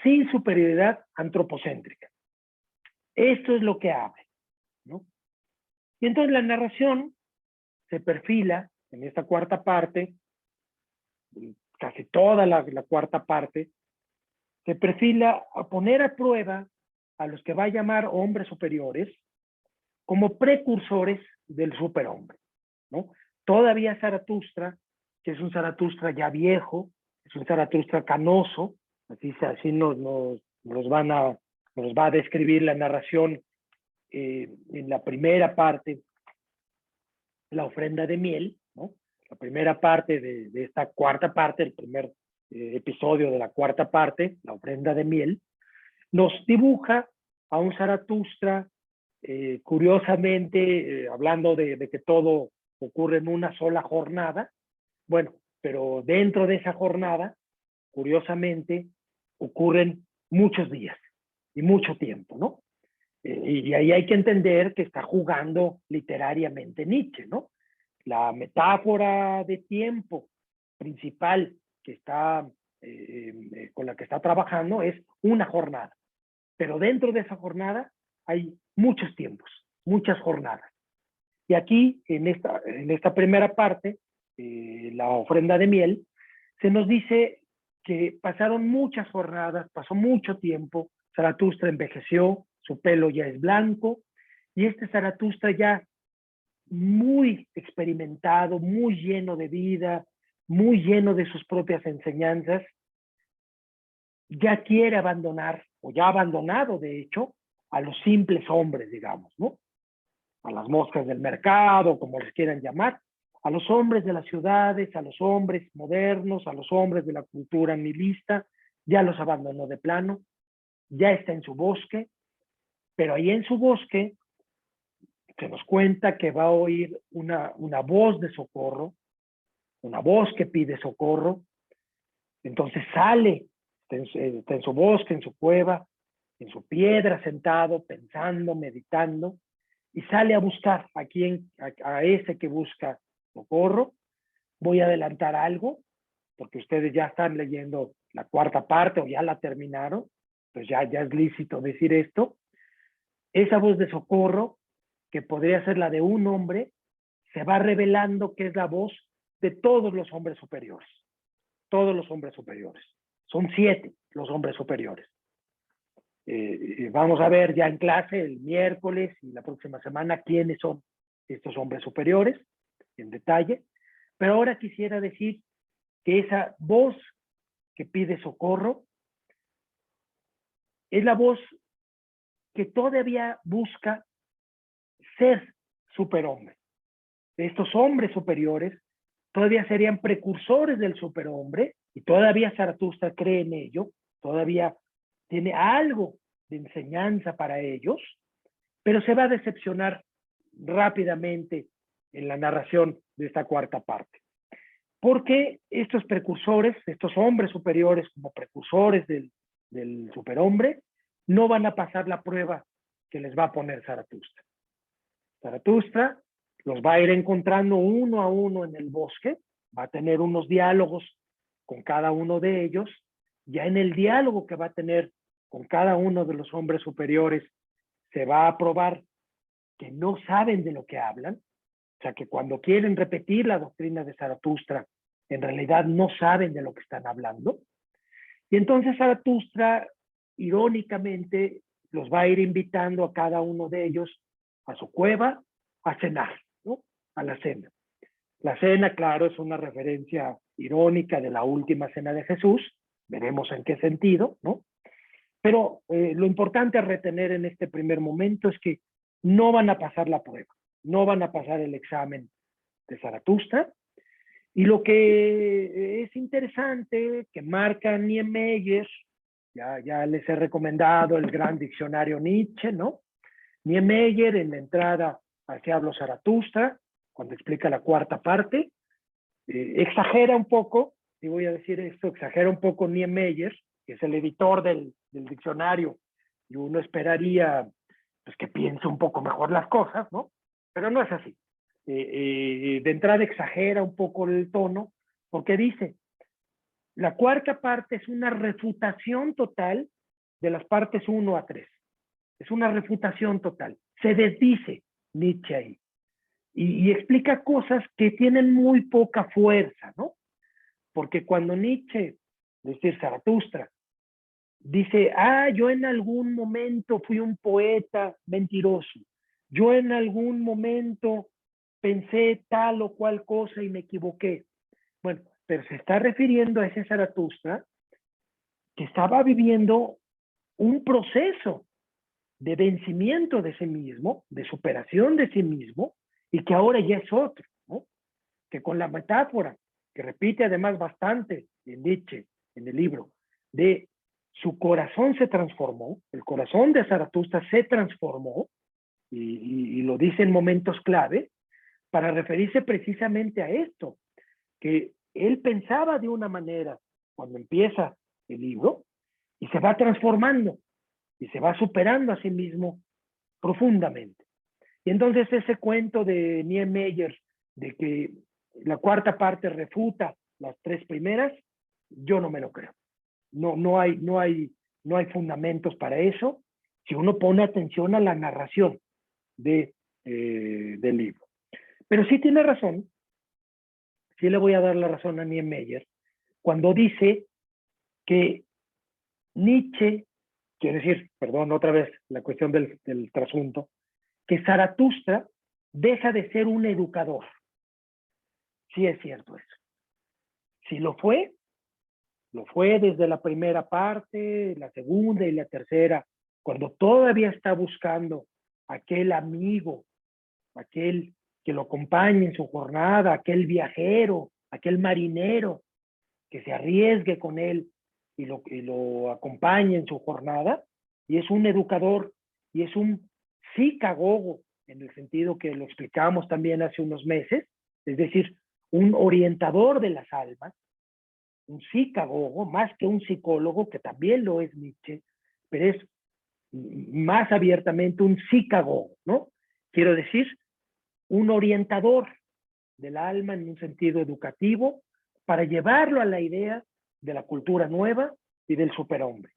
sin superioridad antropocéntrica. Esto es lo que abre, ¿no? Y entonces la narración se perfila en esta cuarta parte, casi toda la cuarta parte, se perfila a poner a prueba a los que va a llamar hombres superiores como precursores del superhombre, ¿no? Todavía Zaratustra, que es un Zaratustra ya viejo, es un Zaratustra canoso, así nos va a describir la narración en la primera parte, la ofrenda de miel, ¿no? La primera parte de esta cuarta parte, el primer episodio de la cuarta parte, la ofrenda de miel, nos dibuja a un Zaratustra, curiosamente, hablando de que todo ocurre en una sola jornada, bueno, pero dentro de esa jornada, curiosamente, ocurren muchos días y mucho tiempo, ¿no? Y ahí hay que entender que está jugando literariamente Nietzsche, ¿no? La metáfora de tiempo principal que está, con la que está trabajando es una jornada. Pero dentro de esa jornada hay muchos tiempos, muchas jornadas. Y aquí, en esta primera parte, la ofrenda de miel, se nos dice que pasaron muchas jornadas, pasó mucho tiempo, Zaratustra envejeció, su pelo ya es blanco, y este Zaratustra ya muy experimentado, muy lleno de vida, muy lleno de sus propias enseñanzas, ya quiere abandonar, o ya ha abandonado de hecho, a los simples hombres, digamos, ¿no? A las moscas del mercado, como les quieran llamar, a los hombres de las ciudades, a los hombres modernos, a los hombres de la cultura nihilista, ya los abandonó de plano, ya está en su bosque, pero ahí en su bosque se nos cuenta que va a oír una voz de socorro, una voz que pide socorro, entonces sale, está en su bosque, en su cueva, en su piedra sentado, pensando, meditando, y sale a buscar a ese que busca socorro. Voy a adelantar algo, porque ustedes ya están leyendo la cuarta parte o ya la terminaron, pues ya es lícito decir esto. Esa voz de socorro, que podría ser la de un hombre, se va revelando que es la voz de todos los hombres superiores. Todos los hombres superiores. Son 7 los hombres superiores. Vamos a ver ya en clase el miércoles y la próxima semana quiénes son estos hombres superiores en detalle, pero ahora quisiera decir que esa voz que pide socorro es la voz que todavía busca ser superhombre. Estos hombres superiores todavía serían precursores del superhombre y todavía Zaratustra cree en ello, todavía tiene algo de enseñanza para ellos, pero se va a decepcionar rápidamente en la narración de esta cuarta parte. Porque estos precursores, estos hombres superiores como precursores del superhombre, no van a pasar la prueba que les va a poner Zaratustra. Zaratustra los va a ir encontrando uno a uno en el bosque, va a tener unos diálogos con cada uno de ellos, ya en el diálogo que va a tener con cada uno de los hombres superiores se va a probar que no saben de lo que hablan, o sea que cuando quieren repetir la doctrina de Zaratustra, en realidad no saben de lo que están hablando. Y entonces Zaratustra, irónicamente, los va a ir invitando a cada uno de ellos a su cueva a cenar, ¿no? A la cena. La cena, claro, es una referencia irónica de la última cena de Jesús, veremos en qué sentido, ¿no? Pero lo importante a retener en este primer momento es que no van a pasar la prueba, no van a pasar el examen de Zaratustra. Y lo que es interesante, que marca Niemeyer, ya les he recomendado el gran diccionario Nietzsche, ¿no? Niemeyer en la entrada hacia Hablo Zaratustra, cuando explica la cuarta parte, exagera un poco, y voy a decir esto, exagera un poco Niemeyer, que es el editor del diccionario, y uno esperaría pues, que piense un poco mejor las cosas, ¿no? Pero no es así. De entrada exagera un poco el tono, porque dice, la cuarta parte es una refutación total de las partes 1 a 3. Es una refutación total. Se desdice Nietzsche ahí. Y explica cosas que tienen muy poca fuerza, ¿no? Porque cuando Nietzsche, es decir, Zaratustra, dice, yo en algún momento fui un poeta mentiroso, yo en algún momento pensé tal o cual cosa y me equivoqué. Bueno, pero se está refiriendo a ese Zaratustra que estaba viviendo un proceso de vencimiento de sí mismo, de superación de sí mismo, y que ahora ya es otro, ¿no? Que con la metáfora, que repite además bastante en Nietzsche, en el libro, de su corazón se transformó, el corazón de Zaratustra se transformó, y lo dice en momentos clave, para referirse precisamente a esto, que él pensaba de una manera cuando empieza el libro, y se va transformando, y se va superando a sí mismo profundamente. Y entonces ese cuento de Niemeyer de que la cuarta parte refuta las tres primeras, yo no me lo creo. No hay fundamentos para eso si uno pone atención a la narración del libro. Pero sí tiene razón, sí le voy a dar la razón a Niemeyer, cuando dice que Nietzsche, quiero decir, perdón, otra vez la cuestión del trasunto, que Zaratustra deja de ser un educador. Sí es cierto eso. Si lo fue desde la primera parte, la segunda y la tercera, cuando todavía está buscando aquel amigo, aquel que lo acompañe en su jornada, aquel viajero, aquel marinero que se arriesgue con él y lo acompañe en su jornada, y es un educador y es un psicagogo, en el sentido que lo explicamos también hace unos meses, es decir, un orientador de las almas, un psicagogo, más que un psicólogo, que también lo es Nietzsche, pero es más abiertamente un psicagogo, ¿no? Quiero decir, un orientador del alma en un sentido educativo para llevarlo a la idea de la cultura nueva y del superhombre.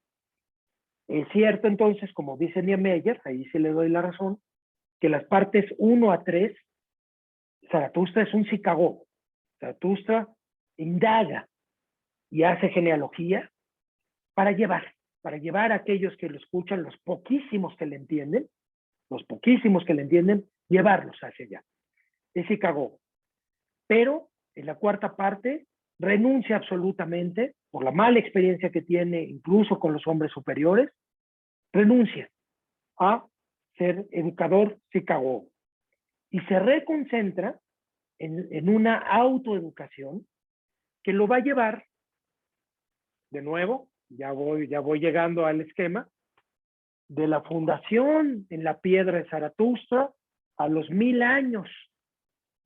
Es cierto entonces, como dice Niemeyer, ahí sí le doy la razón, que las partes 1 a 3, Zaratustra es un psicagogo. Zaratustra indaga y hace genealogía para llevar a aquellos que lo escuchan, los poquísimos que le entienden, llevarlos hacia allá. Es psicagogo. Pero en la cuarta parte renuncia absolutamente, por la mala experiencia que tiene incluso con los hombres superiores, renuncia a ser educador psicagogo y se reconcentra en una autoeducación que lo va a llevar, de nuevo, ya voy llegando al esquema, de la fundación en la piedra de Zaratustra a los 1000 años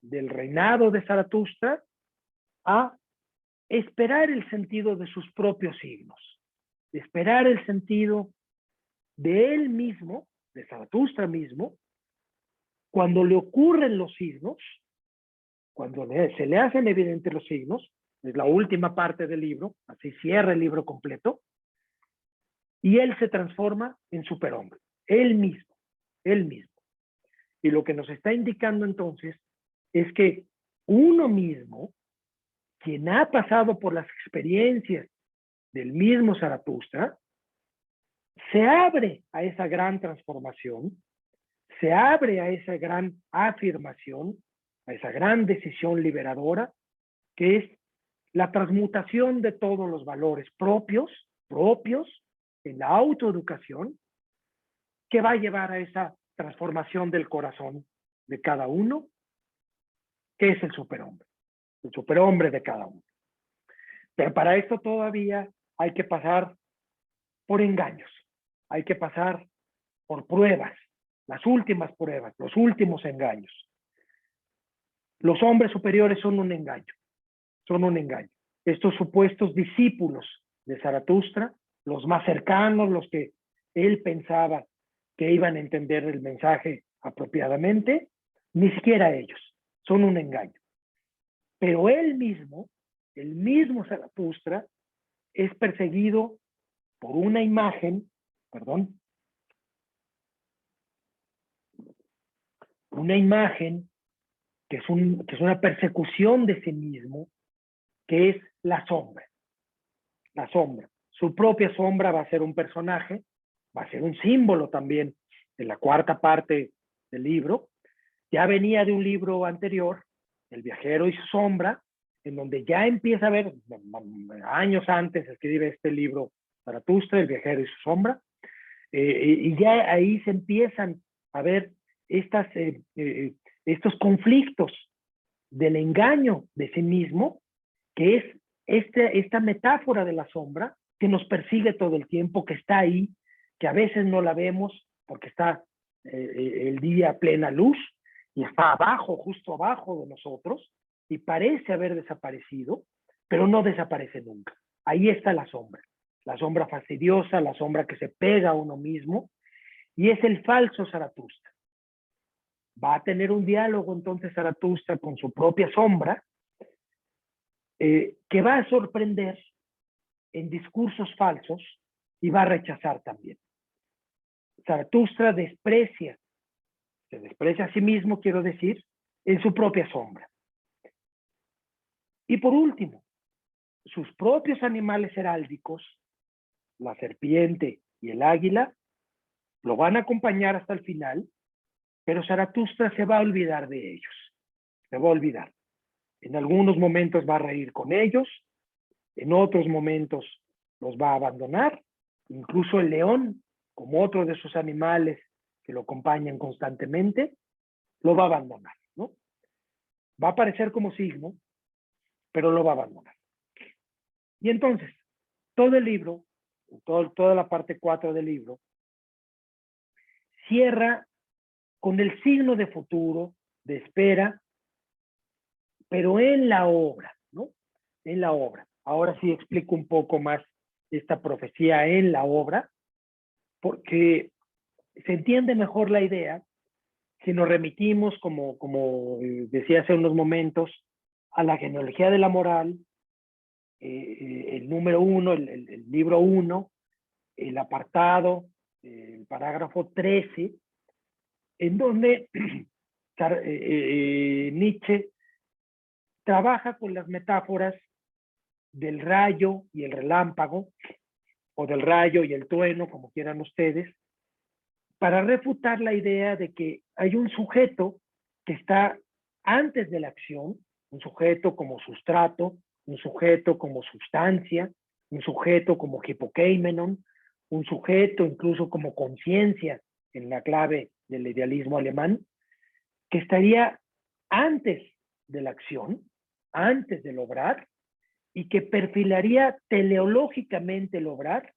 del reinado de Zaratustra a esperar el sentido de sus propios signos, esperar el sentido de él mismo, de Zaratustra mismo, cuando le ocurren los signos, cuando se le hacen evidentes los signos, es la última parte del libro, así cierra el libro completo, y él se transforma en superhombre, él mismo, él mismo. Y lo que nos está indicando entonces es que uno mismo, quien ha pasado por las experiencias del mismo Zaratustra, se abre a esa gran transformación, se abre a esa gran afirmación, a esa gran decisión liberadora, que es la transmutación de todos los valores propios en la autoeducación, que va a llevar a esa transformación del corazón de cada uno, que es el superhombre de cada uno. Pero para esto todavía hay que pasar por engaños, hay que pasar por pruebas, las últimas pruebas, los últimos engaños. Los hombres superiores son un engaño. son un engaño. Estos supuestos discípulos de Zaratustra, los más cercanos, los que él pensaba que iban a entender el mensaje apropiadamente, ni siquiera ellos, son un engaño. Pero él mismo, el mismo Zaratustra, es perseguido por una imagen, una imagen que es una persecución de sí mismo, que es la sombra. La sombra. Su propia sombra va a ser un personaje, va a ser un símbolo también de la cuarta parte del libro. Ya venía de un libro anterior, El viajero y su sombra, en donde ya empieza a ver, años antes escribe este libro Zaratustra, El viajero y su sombra, y ya ahí se empiezan a ver estos conflictos del engaño de sí mismo, que es esta metáfora de la sombra que nos persigue todo el tiempo, que está ahí, que a veces no la vemos porque está el día a plena luz y está abajo, justo abajo de nosotros, y parece haber desaparecido, pero no desaparece nunca. Ahí está la sombra fastidiosa, la sombra que se pega a uno mismo, y es el falso Zaratustra. Va a tener un diálogo entonces Zaratustra con su propia sombra, que va a sorprender en discursos falsos y va a rechazar también. Zaratustra se desprecia a sí mismo, quiero decir, en su propia sombra. Y por último, sus propios animales heráldicos, la serpiente y el águila, lo van a acompañar hasta el final, pero Zaratustra se va a olvidar de ellos, se va a olvidar. En algunos momentos va a reír con ellos, en otros momentos los va a abandonar, incluso el león, como otro de sus animales que lo acompañan constantemente, lo va a abandonar, ¿no? Va a aparecer como signo, pero lo va a abandonar. Y entonces, todo el libro, toda la parte 4 del libro, cierra con el signo de futuro, de espera, pero en la obra, ¿no? En la obra. Ahora sí explico un poco más esta profecía en la obra, porque se entiende mejor la idea si nos remitimos, como decía hace unos momentos, a la genealogía de la moral, el número 1, el libro 1, el apartado, el parágrafo 13, en donde Nietzsche trabaja con las metáforas del rayo y el relámpago, o del rayo y el trueno, como quieran ustedes, para refutar la idea de que hay un sujeto que está antes de la acción, un sujeto como sustrato, un sujeto como sustancia, un sujeto como hipokeimenon, un sujeto incluso como conciencia en la clave del idealismo alemán, que estaría antes de la acción, antes del obrar, y que perfilaría teleológicamente el obrar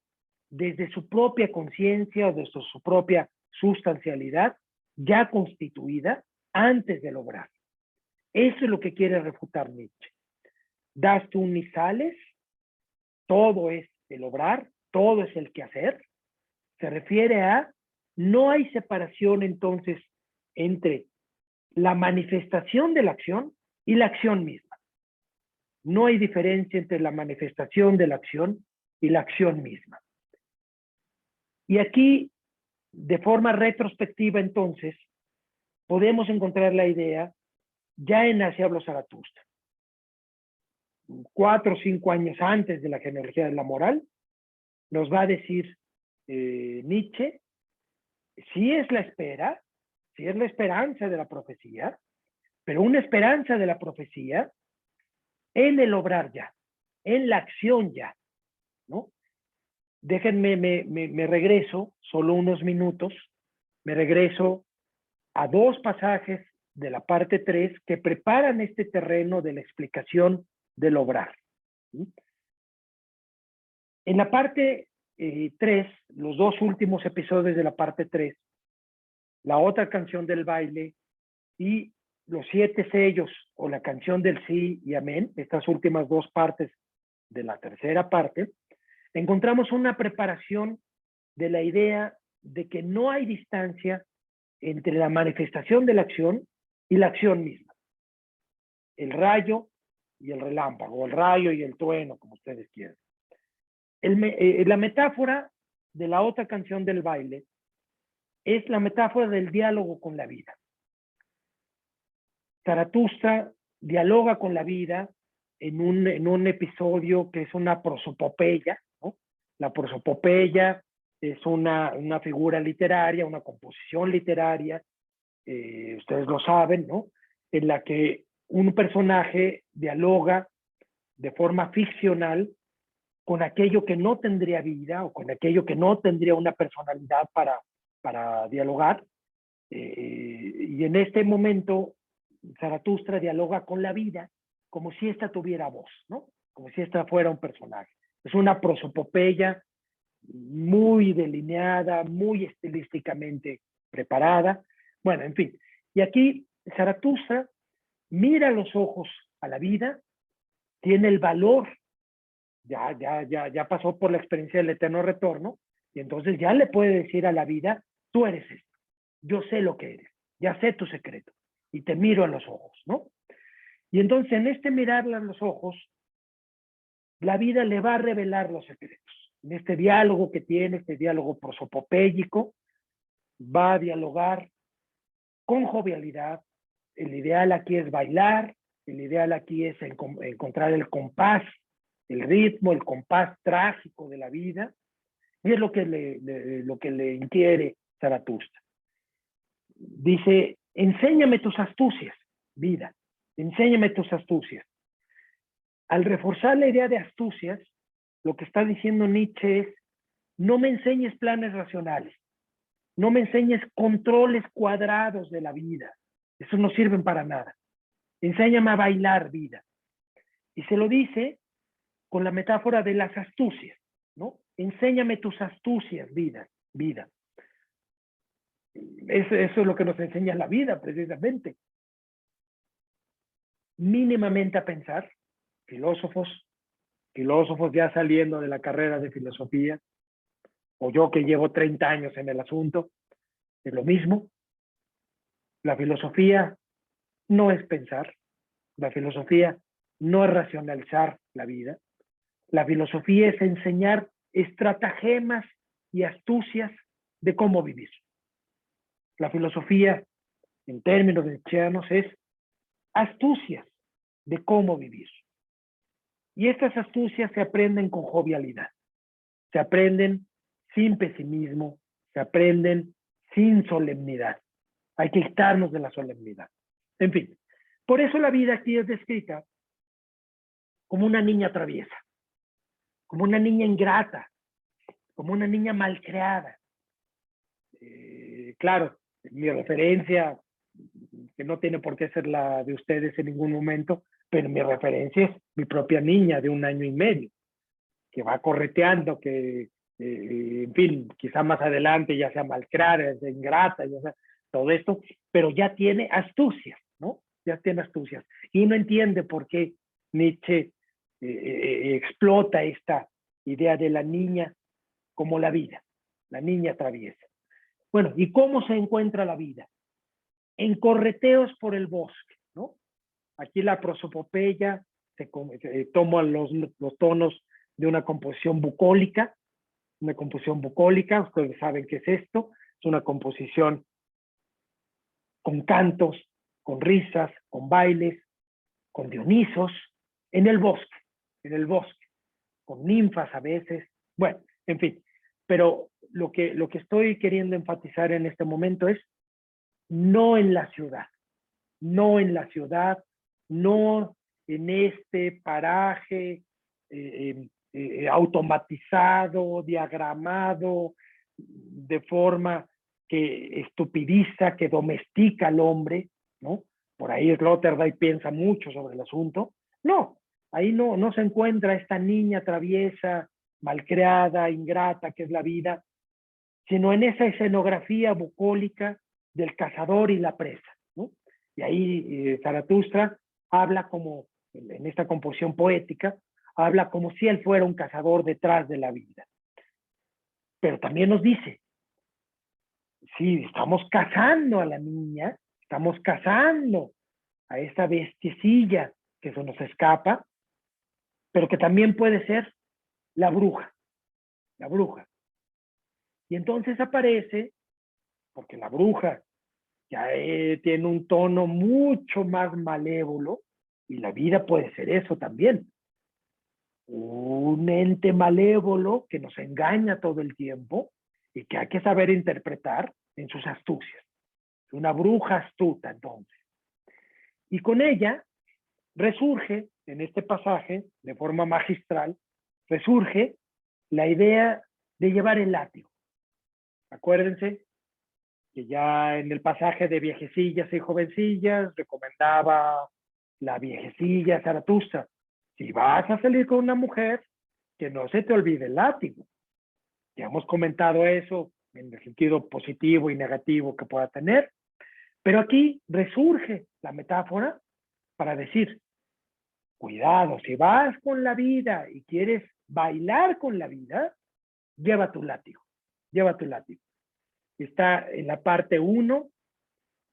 desde su propia conciencia o desde su propia sustancialidad ya constituida antes del obrar. Eso es lo que quiere refutar Nietzsche. Das tú ni sales, todo es el obrar, todo es el quehacer. Se refiere a, no hay separación entonces entre la manifestación de la acción y la acción misma. No hay diferencia entre la manifestación de la acción y la acción misma. Y aquí, de forma retrospectiva, entonces, podemos encontrar la idea ya en Así habló Zaratustra. 4 o 5 años antes de la genealogía de la moral, nos va a decir Nietzsche, sí es la espera, sí es la esperanza de la profecía, pero una esperanza de la profecía en el obrar ya, en la acción ya, ¿no? Déjenme, me regreso, solo unos minutos, me regreso a 2 pasajes de la parte 3 que preparan este terreno de la explicación del obrar. ¿Sí? En la parte 3, los 2 últimos episodios de la parte 3, la otra canción del baile y los 7 sellos o la canción del sí y amén, estas últimas 2 partes de la tercera parte, encontramos una preparación de la idea de que no hay distancia entre la manifestación de la acción y la acción misma. El rayo y el relámpago, o el rayo y el trueno, como ustedes quieran. La metáfora de la otra canción del baile es la metáfora del diálogo con la vida. Zaratustra dialoga con la vida en un episodio que es una prosopopeya, ¿no? La prosopopeya es una figura literaria, una composición literaria, ustedes lo saben, ¿no? En la que un personaje dialoga de forma ficcional con aquello que no tendría vida o con aquello que no tendría una personalidad para dialogar. Y en este momento Zaratustra dialoga con la vida como si ésta tuviera voz, ¿no? Como si ésta fuera un personaje. Es una prosopopeya muy delineada, muy estilísticamente preparada. Bueno, en fin. Y aquí Zaratustra mira a los ojos a la vida, tiene el valor, ya pasó por la experiencia del eterno retorno, y entonces ya le puede decir a la vida, tú eres esto, yo sé lo que eres, ya sé tu secreto, y te miro a los ojos, ¿no? Y entonces en este mirarle a los ojos, la vida le va a revelar los secretos. En este diálogo que tiene, este diálogo prosopopéyico, va a dialogar con jovialidad. El ideal aquí es bailar, el ideal aquí es encontrar el compás, el ritmo, el compás trágico de la vida, y es lo que le inquiere Zaratustra. Dice, enséñame tus astucias, vida, enséñame tus astucias. Al reforzar la idea de astucias, lo que está diciendo Nietzsche es, no me enseñes planes racionales, no me enseñes controles cuadrados de la vida, eso no sirven para nada. Enséñame a bailar, vida. Y se lo dice con la metáfora de las astucias, ¿no? Enséñame tus astucias, vida. Eso es lo que nos enseña la vida, precisamente. Mínimamente a pensar, filósofos ya saliendo de la carrera de filosofía, o yo que llevo 30 años en el asunto, es lo mismo. La filosofía no es pensar, la filosofía no es racionalizar la vida, la filosofía es enseñar estratagemas y astucias de cómo vivir. La filosofía, en términos nietzscheanos, es astucias de cómo vivir. Y estas astucias se aprenden con jovialidad, se aprenden sin pesimismo, se aprenden sin solemnidad. Hay que quitarnos de la solemnidad. En fin, por eso la vida aquí es descrita como una niña traviesa, como una niña ingrata, como una niña malcriada. Claro, mi referencia, que no tiene por qué ser la de ustedes en ningún momento, pero mi referencia es mi propia niña de 1 año y medio, que va correteando, que, en fin, quizá más adelante ya sea malcriada, ya sea ingrata, ya sea todo esto, pero ya tiene astucias, ¿no? Ya tiene astucias. Y uno entiende por qué Nietzsche explota esta idea de la niña como la vida, la niña traviesa. Bueno, ¿y cómo se encuentra la vida? En correteos por el bosque, ¿no? Aquí la prosopopeya toma los tonos de una composición bucólica, ustedes saben qué es esto, es una composición con cantos, con risas, con bailes, con dionisos, en el bosque, con ninfas a veces, bueno, en fin, pero lo que estoy queriendo enfatizar en este momento es no en la ciudad, no en la ciudad, no en este paraje automatizado, diagramado, de forma que estupidiza, que domestica al hombre, ¿no? Por ahí Sloterdijk piensa mucho sobre el asunto. No, ahí no se encuentra esta niña traviesa, malcriada, ingrata, que es la vida, sino en esa escenografía bucólica del cazador y la presa, ¿no? Y ahí ahí Zaratustra habla como, en esta composición poética, habla como si él fuera un cazador detrás de la vida. Pero también nos dice, sí, estamos cazando a la niña, estamos cazando a esa bestiecilla que se nos escapa, pero que también puede ser la bruja, la bruja. Y entonces aparece, porque la bruja ya tiene un tono mucho más malévolo, y la vida puede ser eso también. Un ente malévolo que nos engaña todo el tiempo y que hay que saber interpretar en sus astucias. Una bruja astuta, entonces. Y con ella resurge, en este pasaje, de forma magistral, resurge la idea de llevar el látigo. Acuérdense que ya en el pasaje de viejecillas y jovencillas recomendaba la viejecilla Zaratustra: si vas a salir con una mujer, que no se te olvide el látigo. Ya hemos comentado eso en el sentido positivo y negativo que pueda tener, pero aquí resurge la metáfora para decir, cuidado, si vas con la vida y quieres bailar con la vida, lleva tu látigo, lleva tu látigo. Está en la parte 1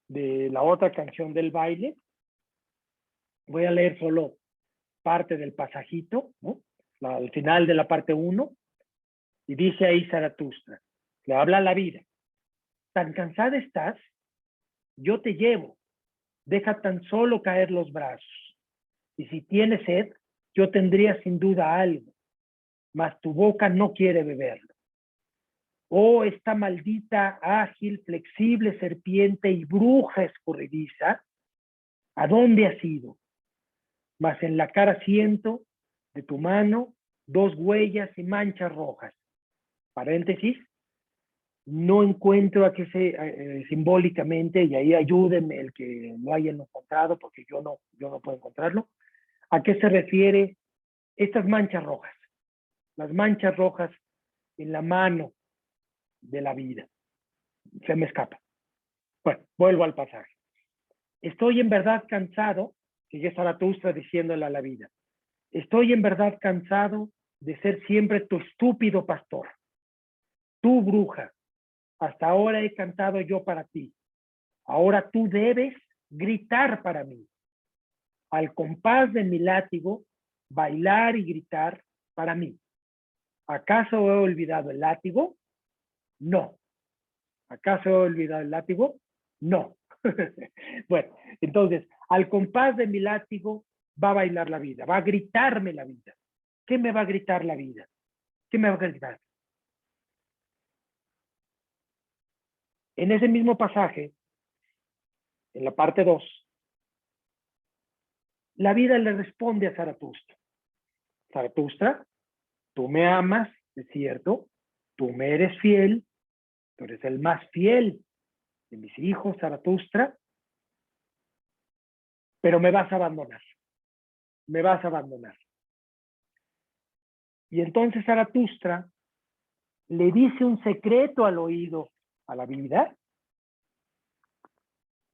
de la otra canción del baile. Voy a leer solo parte del pasajito, ¿no? Al final de la parte 1, y dice ahí Zaratustra, le habla a la vida: tan cansada estás, yo te llevo, deja tan solo caer los brazos, y si tienes sed, yo tendría sin duda algo, mas tu boca no quiere beberlo. Oh, esta maldita, ágil, flexible serpiente y bruja escurridiza, ¿a dónde has ido? Mas en la cara siento de tu mano 2 huellas y manchas rojas. Paréntesis, no encuentro a qué se, simbólicamente, y ahí ayúdenme el que lo hayan encontrado, porque yo no puedo encontrarlo, a qué se refiere estas manchas rojas, las manchas rojas en la mano de la vida. Se me escapa. Bueno, vuelvo al pasaje. Estoy en verdad cansado, sigue Zaratustra diciéndole a la vida, estoy en verdad cansado de ser siempre tu estúpido pastor. Tú, bruja, hasta ahora he cantado yo para ti. Ahora tú debes gritar para mí. Al compás de mi látigo, bailar y gritar para mí. ¿Acaso he olvidado el látigo? No. ¿Acaso he olvidado el látigo? No. Bueno, entonces, al compás de mi látigo va a bailar la vida, va a gritarme la vida. ¿Qué me va a gritar la vida? ¿Qué me va a gritar? En ese mismo pasaje, en la parte 2, la vida le responde a Zaratustra. Zaratustra, tú me amas, es cierto, tú me eres fiel, tú eres el más fiel de mis hijos, Zaratustra, pero me vas a abandonar, me vas a abandonar. Y entonces Zaratustra le dice un secreto al oído a la vida.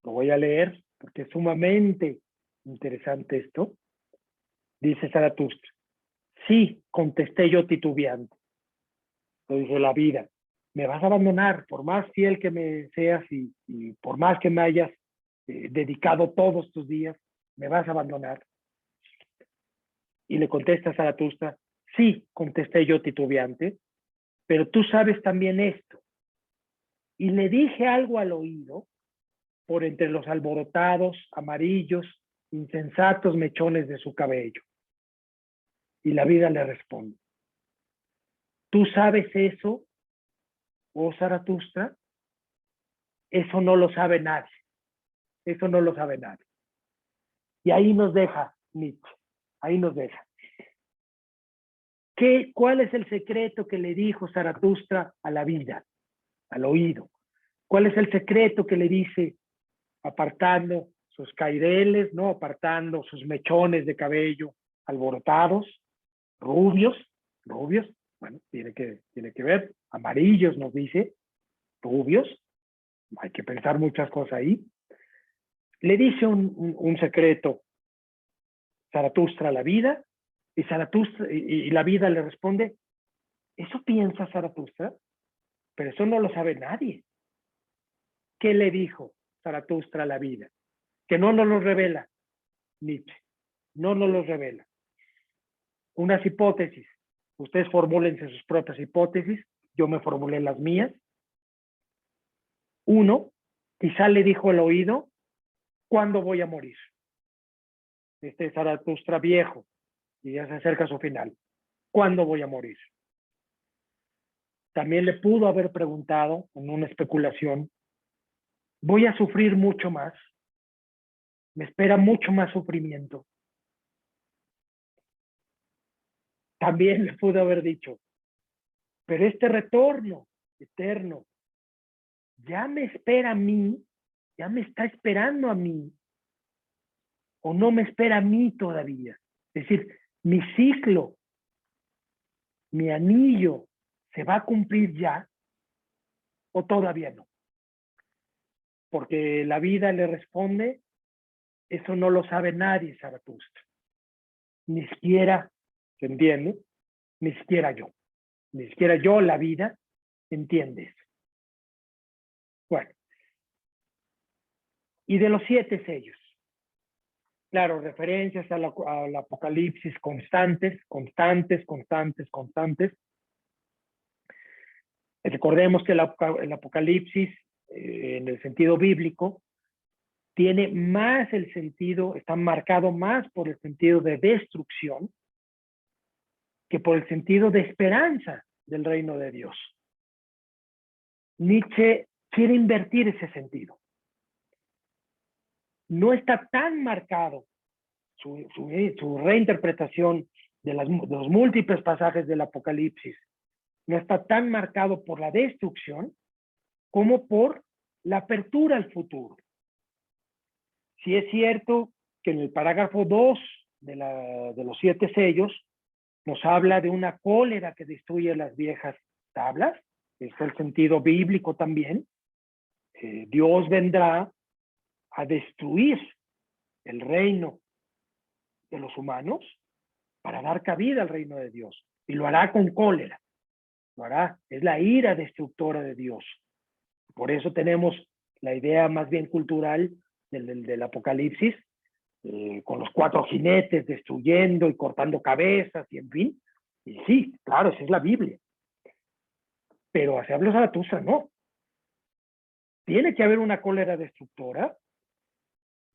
Lo voy a leer porque es sumamente interesante esto. Dice Zaratustra: sí, contesté yo titubeante. Lo dice la vida: me vas a abandonar, por más fiel que me seas y por más que me hayas dedicado todos tus días, me vas a abandonar. Y le contesta Zaratustra: sí, contesté yo titubeante, pero tú sabes también esto. Y le dije algo al oído por entre los alborotados, amarillos, insensatos mechones de su cabello. Y la vida le responde: ¿tú sabes eso, oh Zaratustra? Eso no lo sabe nadie. Eso no lo sabe nadie. Y ahí nos deja Nietzsche. Ahí nos deja. ¿Cuál es el secreto que le dijo Zaratustra a la vida, al oído? ¿Cuál es el secreto que le dice, apartando sus caireles, ¿no? Apartando sus mechones de cabello alborotados, rubios, bueno, tiene que ver, amarillos nos dice, rubios, hay que pensar muchas cosas ahí. Le dice un secreto Zaratustra a la vida, y Zaratustra, y la vida le responde, ¿eso piensa Zaratustra? Pero eso no lo sabe nadie. ¿Qué le dijo Zaratustra a la vida? Que no nos lo revela Nietzsche, no nos lo revela. Unas hipótesis, ustedes formúlense sus propias hipótesis, yo me formulé las mías. Uno, quizá le dijo al oído, ¿cuándo voy a morir? Este Zaratustra viejo, y ya se acerca a su final. ¿Cuándo voy a morir? También le pudo haber preguntado, en una especulación, ¿voy a sufrir mucho más? ¿Me espera mucho más sufrimiento? También le pudo haber dicho, pero este retorno eterno ya me espera a mí, ya me está esperando a mí, o no me espera a mí todavía. Es decir, mi ciclo, mi anillo, ¿se va a cumplir ya o todavía no? Porque la vida le responde, eso no lo sabe nadie, Zaratustra. Ni siquiera, ¿se entiende? Ni siquiera yo. Ni siquiera yo, la vida, entiende eso. Bueno, y de los 7 sellos. Claro, referencias al Apocalipsis constantes, constantes, constantes, constantes. Recordemos que el Apocalipsis, en el sentido bíblico, tiene más el sentido, está marcado más por el sentido de destrucción que por el sentido de esperanza del reino de Dios. Nietzsche quiere invertir ese sentido. No está tan marcado su reinterpretación de los múltiples pasajes del Apocalipsis, no está tan marcado por la destrucción como por la apertura al futuro. Sí es cierto que en el parágrafo 2 de los 7 sellos nos habla de una cólera que destruye las viejas tablas, es el sentido bíblico también. Dios vendrá a destruir el reino de los humanos para dar cabida al reino de Dios. Y lo hará con cólera. Lo hará. Es la ira destructora de Dios. Por eso tenemos la idea más bien cultural del Apocalipsis, con los 4 jinetes destruyendo y cortando cabezas y en fin. Y sí, claro, esa es la Biblia. Pero hacia Zaratustra no. Tiene que haber una cólera destructora,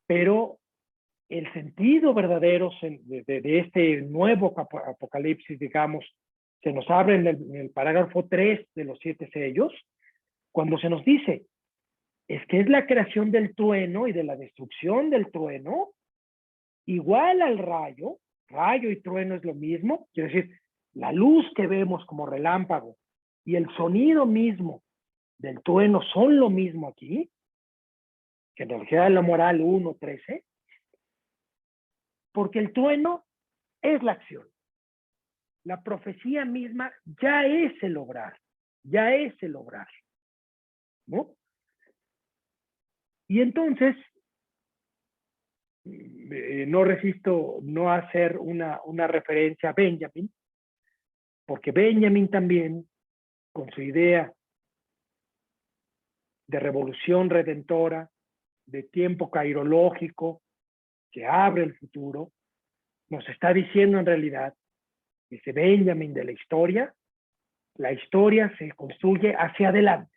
pero el sentido verdadero de este nuevo Apocalipsis, digamos, se nos abre en el parágrafo 3 de los 7 sellos, cuando se nos dice, es que es la creación del trueno y de la destrucción del trueno, igual al rayo, rayo y trueno es lo mismo, quiere decir, la luz que vemos como relámpago y el sonido mismo del trueno son lo mismo aquí, que en realidad la moral 1:13, porque el trueno es la acción. La profecía misma ya es el obrar, ya es el obrar, ¿no? Y entonces, no resisto no hacer una referencia a Benjamin, porque Benjamin también, con su idea de revolución redentora, de tiempo cairológico, que abre el futuro, nos está diciendo en realidad, dice Benjamin, de la historia se construye hacia adelante.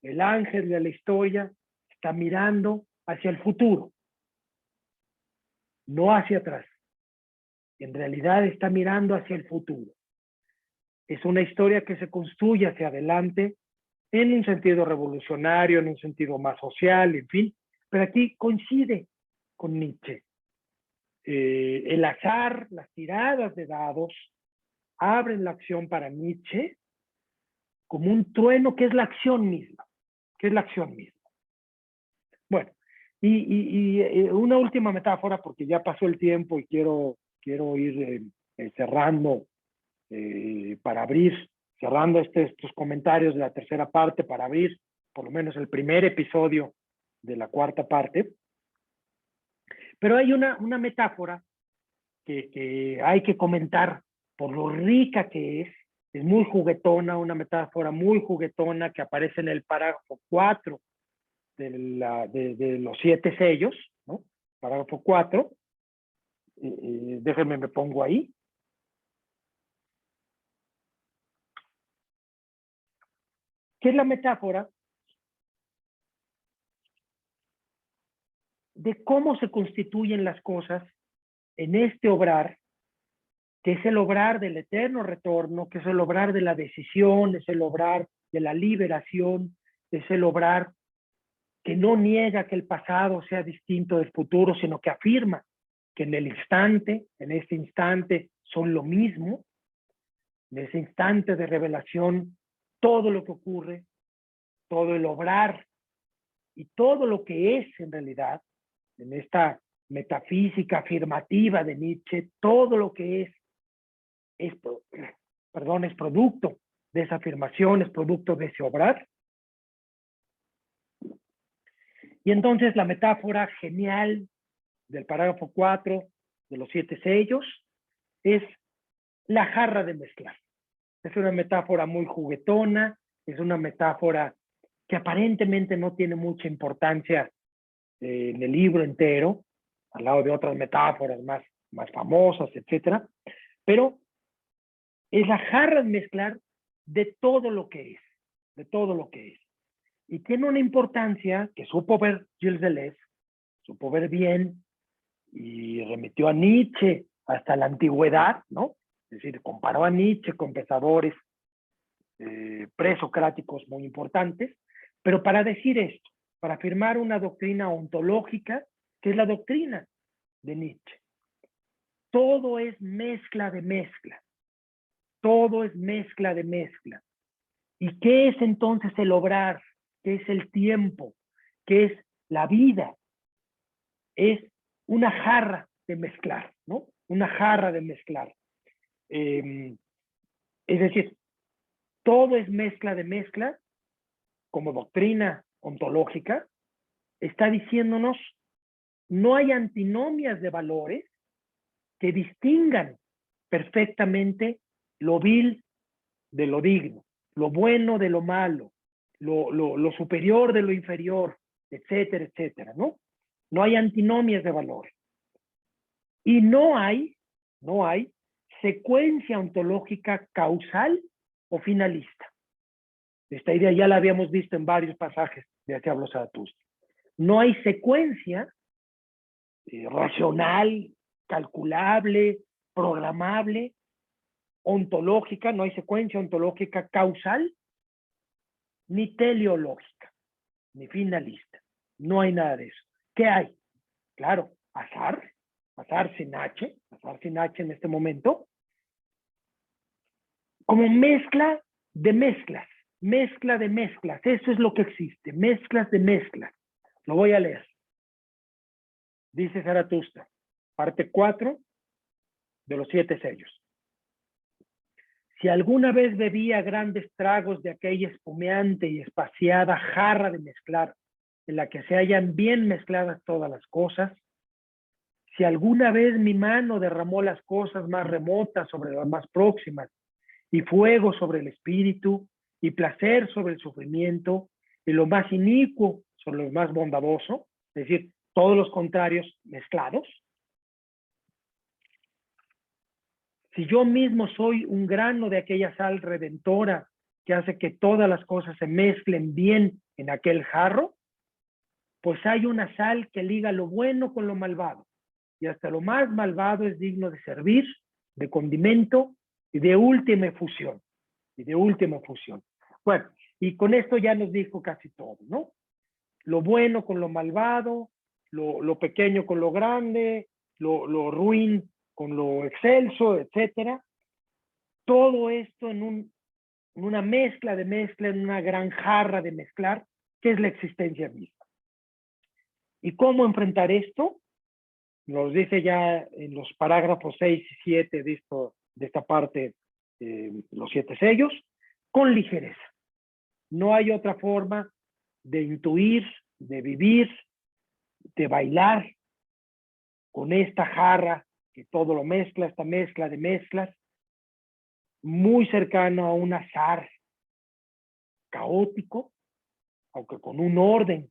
El ángel de la historia está mirando hacia el futuro, no hacia atrás. En realidad está mirando hacia el futuro. Es una historia que se construye hacia adelante en un sentido revolucionario, en un sentido más social, en fin. Pero aquí coincide con Nietzsche. El azar, las tiradas de dados, abren la acción para Nietzsche como un trueno que es la acción misma, que es la acción misma. Bueno, y una última metáfora, porque ya pasó el tiempo y quiero ir cerrando para abrir, cerrando estos comentarios de la tercera parte para abrir por lo menos el primer episodio de la cuarta parte. Pero hay una metáfora que hay que comentar por lo rica que es muy juguetona, una metáfora muy juguetona que aparece en el parágrafo 4 de los 7 sellos, ¿no? Parágrafo 4, déjenme me pongo ahí. ¿Qué es la metáfora? De cómo se constituyen las cosas en este obrar, que es el obrar del eterno retorno, que es el obrar de la decisión, es el obrar de la liberación, es el obrar que no niega que el pasado sea distinto del futuro, sino que afirma que en el instante, en este instante, son lo mismo. En ese instante de revelación, todo lo que ocurre, todo el obrar y todo lo que es en realidad, en esta metafísica afirmativa de Nietzsche, todo lo que es producto de esa afirmación, es producto de ese obrar. Y entonces la metáfora genial del parágrafo 4 de los 7 sellos es la jarra de mezclar. Es una metáfora muy juguetona, es una metáfora que aparentemente no tiene mucha importancia en el libro entero, al lado de otras metáforas más famosas, etcétera, pero es la jarra de mezclar de todo lo que es, de todo lo que es. Y tiene una importancia que supo ver Gilles Deleuze, supo ver bien, y remitió a Nietzsche hasta la antigüedad, ¿no? Es decir, comparó a Nietzsche con pensadores presocráticos muy importantes, pero para decir esto, para afirmar una doctrina ontológica, que es la doctrina de Nietzsche. Todo es mezcla de mezcla. Todo es mezcla de mezcla. ¿Y qué es entonces el obrar? ¿Qué es el tiempo? ¿Qué es la vida? Es una jarra de mezclar, ¿no? Una jarra de mezclar. Es decir, todo es mezcla de mezcla, como doctrina ontológica, está diciéndonos, no hay antinomias de valores que distingan perfectamente lo vil de lo digno, lo bueno de lo malo, lo superior de lo inferior, etcétera, etcétera, ¿no? No hay antinomias de valor. Y no hay secuencia ontológica causal o finalista. Esta idea ya la habíamos visto en varios pasajes de Así habló Zaratustra. No hay secuencia racional, calculable, programable, ontológica, no hay secuencia ontológica causal, ni teleológica, ni finalista. No hay nada de eso. ¿Qué hay? Claro, azar sin H en este momento, como mezcla de mezclas, eso es lo que existe, mezclas de mezclas. Lo voy a leer. Dice Zaratustra, parte 4 de los 7 sellos. Si alguna vez bebía grandes tragos de aquella espumeante y espaciada jarra de mezclar, en la que se hallan bien mezcladas todas las cosas, si alguna vez mi mano derramó las cosas más remotas sobre las más próximas, y fuego sobre el espíritu, y placer sobre el sufrimiento, y lo más inicuo sobre lo más bondadoso, es decir, todos los contrarios mezclados. Si yo mismo soy un grano de aquella sal redentora que hace que todas las cosas se mezclen bien en aquel jarro, pues hay una sal que liga lo bueno con lo malvado, y hasta lo más malvado es digno de servir, de condimento y de última fusión. Bueno, y con esto ya nos dijo casi todo, ¿no? Lo bueno con lo malvado, lo pequeño con lo grande, lo ruin con lo excelso, etcétera. Todo esto en una mezcla, en una gran jarra de mezclar, que es la existencia misma. ¿Y cómo enfrentar esto? Nos dice ya en los parágrafos 6 y 7 de esta parte, los 7 sellos, con ligereza. No hay otra forma de intuir, de vivir, de bailar con esta jarra que todo lo mezcla, esta mezcla de mezclas, muy cercano a un azar caótico, aunque con un orden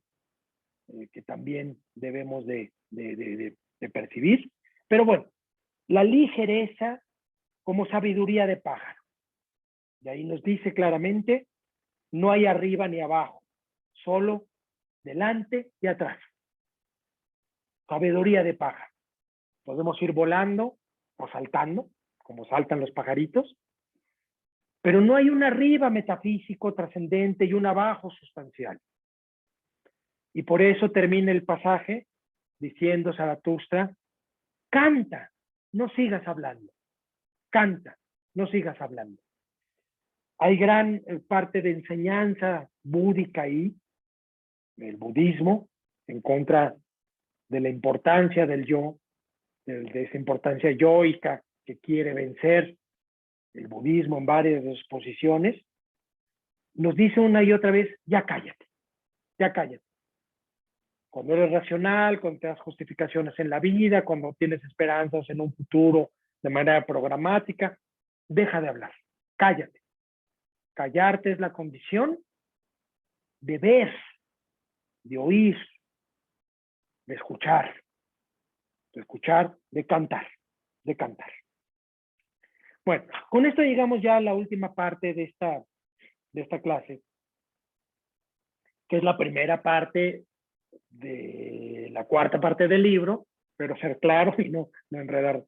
que también debemos de percibir. Pero bueno, la ligereza como sabiduría de pájaro. Y ahí nos dice claramente, no hay arriba ni abajo, solo delante y atrás. Sabiduría de pájaro. Podemos ir volando o saltando, como saltan los pajaritos, pero no hay un arriba metafísico trascendente y un abajo sustancial. Y por eso termina el pasaje diciendo Zaratustra, canta, no sigas hablando, canta, no sigas hablando. Hay gran parte de enseñanza búdica ahí, el budismo, en contra de la importancia del yo, de esa importancia yoica que quiere vencer el budismo en varias de sus posiciones, nos dice una y otra vez, ya cállate, ya cállate. Cuando eres racional, cuando te das justificaciones en la vida, cuando tienes esperanzas en un futuro de manera programática, deja de hablar, cállate. Callarte es la condición de ver, de oír, de escuchar, de cantar, de cantar. Bueno, con esto llegamos ya a la última parte de esta clase, que es la primera parte de la cuarta parte del libro, pero ser claro y no enredar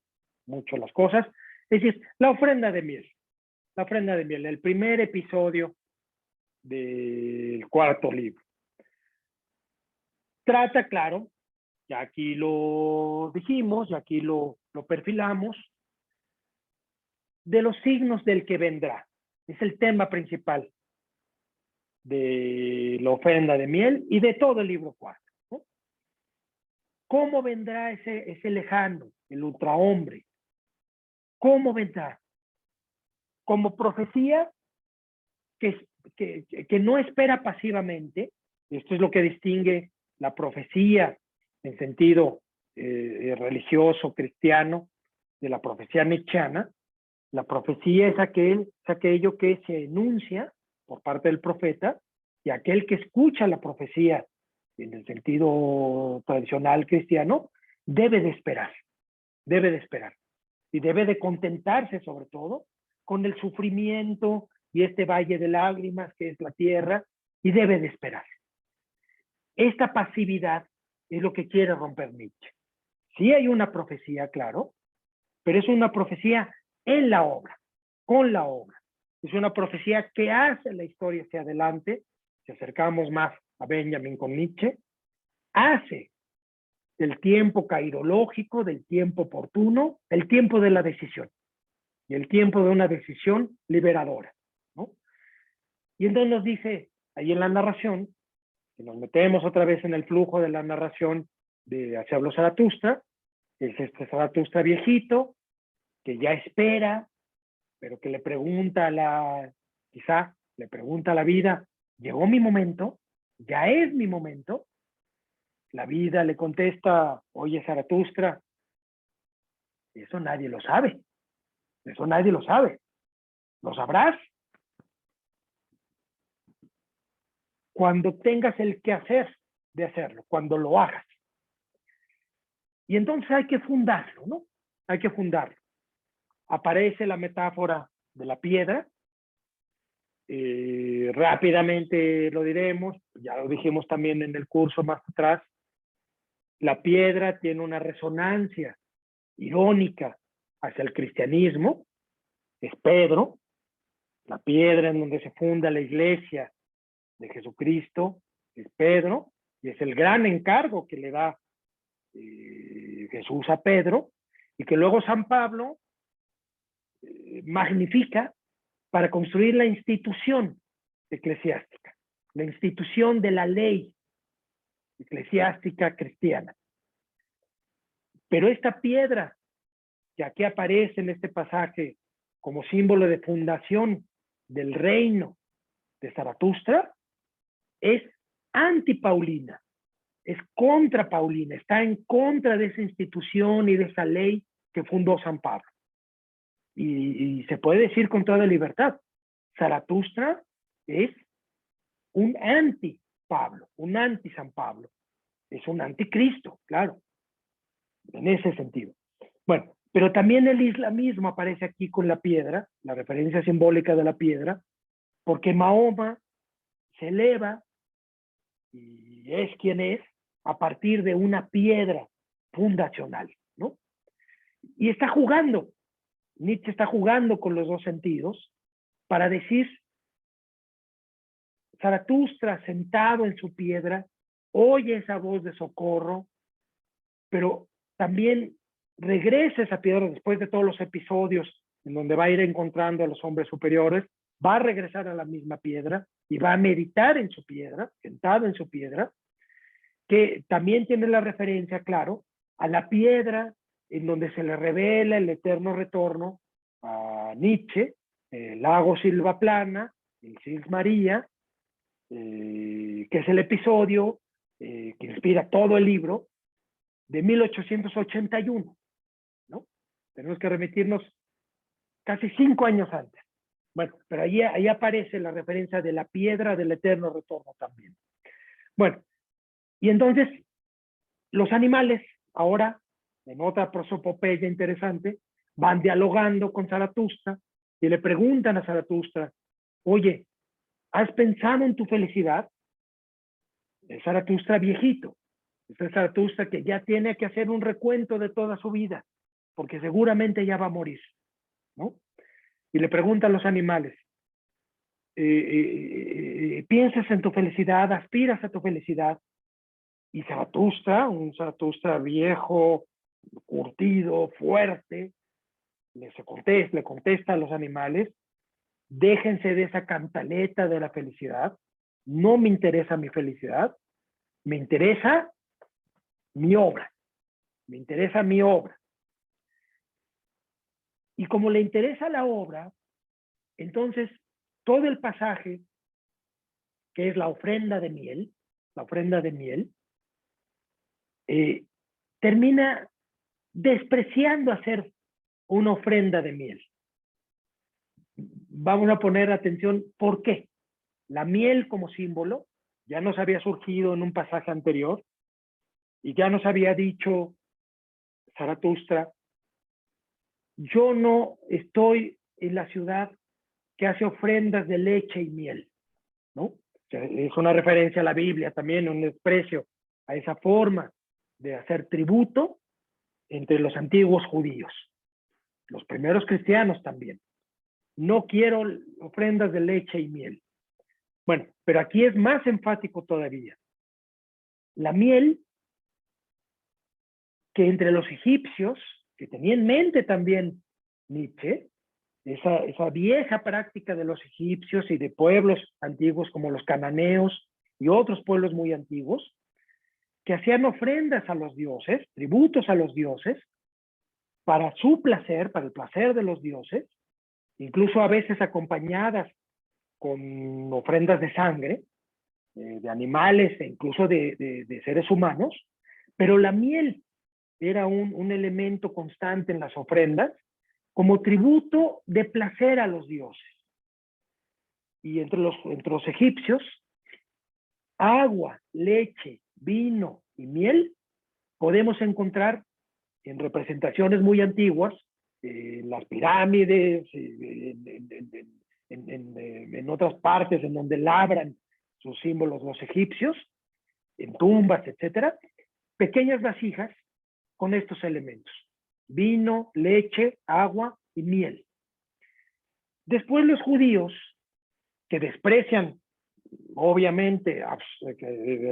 mucho las cosas. Es decir, la ofrenda de miel. La ofrenda de miel, el primer episodio del cuarto libro. Trata, claro, ya aquí lo dijimos, ya aquí lo perfilamos, de los signos del que vendrá. Es el tema principal de la ofrenda de miel y de todo el libro 4. ¿No? ¿Cómo vendrá ese lejano, el ultrahombre? ¿Cómo vendrá? Como profecía que no espera pasivamente. Esto es lo que distingue la profecía en sentido religioso, cristiano, de la profecía nietzscheana. La profecía es aquello que se enuncia por parte del profeta, y aquel que escucha la profecía en el sentido tradicional cristiano debe de esperar, y debe de contentarse sobre todo con el sufrimiento y este valle de lágrimas que es la tierra, y debe de esperar. Esta pasividad es lo que quiere romper Nietzsche. Sí hay una profecía, claro, pero es una profecía en la obra, con la obra. Es una profecía que hace la historia hacia adelante, si acercamos más a Benjamin con Nietzsche, hace del tiempo cairológico, del tiempo oportuno, el tiempo de la decisión, y el tiempo de una decisión liberadora, ¿no? Y entonces nos dice, ahí en la narración, si nos metemos otra vez en el flujo de la narración de Así habló Zaratustra, es este Zaratustra viejito, que ya espera, pero que le pregunta quizá le pregunta a la vida, ¿llegó mi momento? ¿Ya es mi momento? La vida le contesta, oye Zaratustra, eso nadie lo sabe, eso nadie lo sabe, ¿lo sabrás? Cuando tengas el quehacer de hacerlo, cuando lo hagas. Y entonces hay que fundarlo, ¿no? Hay que fundarlo. Aparece la metáfora de la piedra, rápidamente lo diremos, ya lo dijimos también en el curso más atrás, la piedra tiene una resonancia irónica hacia el cristianismo, es Pedro, la piedra en donde se funda la iglesia de Jesucristo, es Pedro, y es el gran encargo que le da Jesús a Pedro, y que luego San Pablo magnifica para construir la institución eclesiástica, la institución de la ley eclesiástica cristiana. Pero esta piedra que aquí aparece en este pasaje como símbolo de fundación del reino de Zaratustra es antipaulina, es contra Paulina, está en contra de esa institución y de esa ley que fundó San Pablo. Y se puede decir con toda libertad, Zaratustra es un anti-Pablo, un anti-San Pablo, es un anticristo, claro, en ese sentido. Bueno, pero también el islamismo aparece aquí con la piedra, la referencia simbólica de la piedra, porque Mahoma se eleva y es quien es a partir de una piedra fundacional, ¿no? Y está jugando, Nietzsche está jugando con los dos sentidos para decir, Zaratustra sentado en su piedra, oye esa voz de socorro, pero también regresa esa piedra después de todos los episodios en donde va a ir encontrando a los hombres superiores, va a regresar a la misma piedra y va a meditar en su piedra, sentado en su piedra, que también tiene la referencia, claro, a la piedra en donde se le revela el eterno retorno a Nietzsche, el lago Silva Plana, el Sils María, que es el episodio que inspira todo el libro, de 1881, ¿no? Tenemos que remitirnos casi 5 años antes. Bueno, pero ahí aparece la referencia de la piedra del eterno retorno también. Bueno, y entonces los animales, ahora, en otra prosopopeya interesante, van dialogando con Zaratustra y le preguntan a Zaratustra, oye, ¿has pensado en tu felicidad? Es Zaratustra viejito, es Zaratustra que ya tiene que hacer un recuento de toda su vida, porque seguramente ya va a morir, ¿no? Y le preguntan los animales, ¿piensas en tu felicidad? ¿Aspiras a tu felicidad? Y Zaratustra, un Zaratustra viejo, curtido, fuerte, le contesta a los animales, déjense de esa cantaleta de la felicidad, no me interesa mi felicidad, me interesa mi obra, me interesa mi obra. Y como le interesa la obra, entonces todo el pasaje, que es la ofrenda de miel, termina despreciando hacer una ofrenda de miel. Vamos a poner atención, ¿por qué? La miel como símbolo ya nos había surgido en un pasaje anterior y ya nos había dicho Zaratustra, yo no estoy en la ciudad que hace ofrendas de leche y miel, ¿no? O sea, es una referencia a la Biblia también, un desprecio a esa forma de hacer tributo entre los antiguos judíos, los primeros cristianos también. No quiero ofrendas de leche y miel. Bueno, pero aquí es más enfático todavía. La miel, que entre los egipcios, que tenía en mente también Nietzsche, esa vieja práctica de los egipcios y de pueblos antiguos como los cananeos y otros pueblos muy antiguos, que hacían ofrendas a los dioses, tributos a los dioses, para su placer, para el placer de los dioses, incluso a veces acompañadas con ofrendas de sangre, de animales e incluso de seres humanos, pero la miel era un elemento constante en las ofrendas como tributo de placer a los dioses. Y entre los egipcios, agua, leche, vino y miel podemos encontrar en representaciones muy antiguas, en las pirámides, en otras partes en donde labran sus símbolos los egipcios, en tumbas, etcétera, pequeñas vasijas con estos elementos: vino, leche, agua y miel. Después los judíos, que desprecian obviamente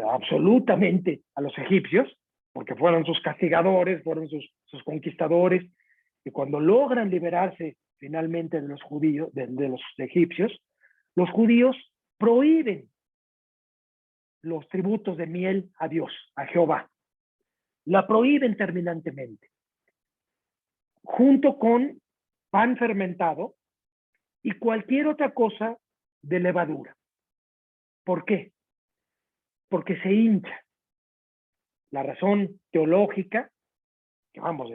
absolutamente a los egipcios, porque fueron sus castigadores, fueron sus conquistadores, y cuando logran liberarse finalmente de los judíos, de los egipcios, los judíos prohíben los tributos de miel a Dios, a Jehová. La prohíben terminantemente, junto con pan fermentado y cualquier otra cosa de levadura. ¿Por qué? Porque se hincha. la razón teológica, que vamos,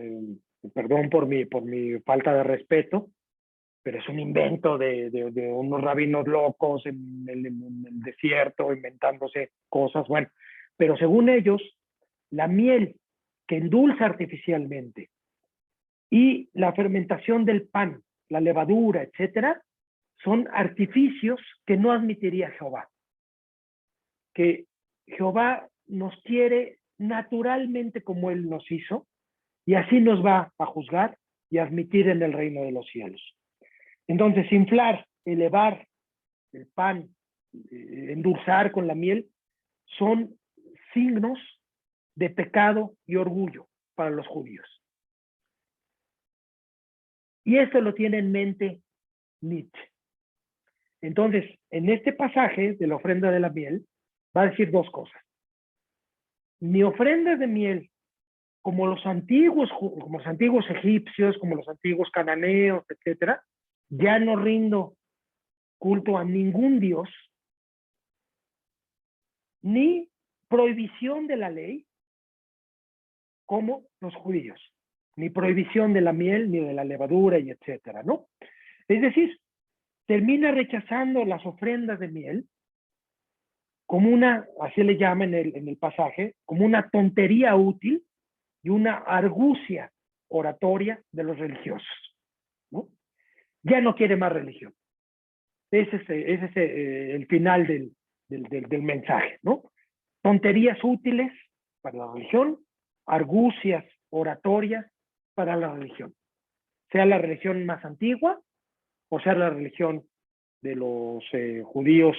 perdón por mi falta de respeto, pero es un invento de unos rabinos locos en el desierto, inventándose cosas, bueno, pero según ellos, la miel que endulza artificialmente y la fermentación del pan, la levadura, etcétera, son artificios que no admitiría Jehová. Que Jehová nos quiere naturalmente como Él nos hizo, y así nos va a juzgar y a admitir en el reino de los cielos. Entonces, inflar, elevar el pan, endulzar con la miel, son signos de pecado y orgullo para los judíos. Y esto lo tiene en mente Nietzsche. Entonces, en este pasaje de la ofrenda de la miel, va a decir dos cosas. Mi ofrenda de miel, como los antiguos egipcios, como los antiguos cananeos, etcétera, ya no rindo culto a ningún dios, ni prohibición de la ley, como los judíos, ni prohibición de la miel, ni de la levadura, y etcétera, ¿no? Es decir, termina rechazando las ofrendas de miel como una, así le llama en el pasaje, como una tontería útil y una argucia oratoria de los religiosos, ¿no? Ya no quiere más religión. Ese es el final del mensaje, ¿no? Tonterías útiles para la religión, argucias oratorias para la religión, sea la religión más antigua o sea la religión de los judíos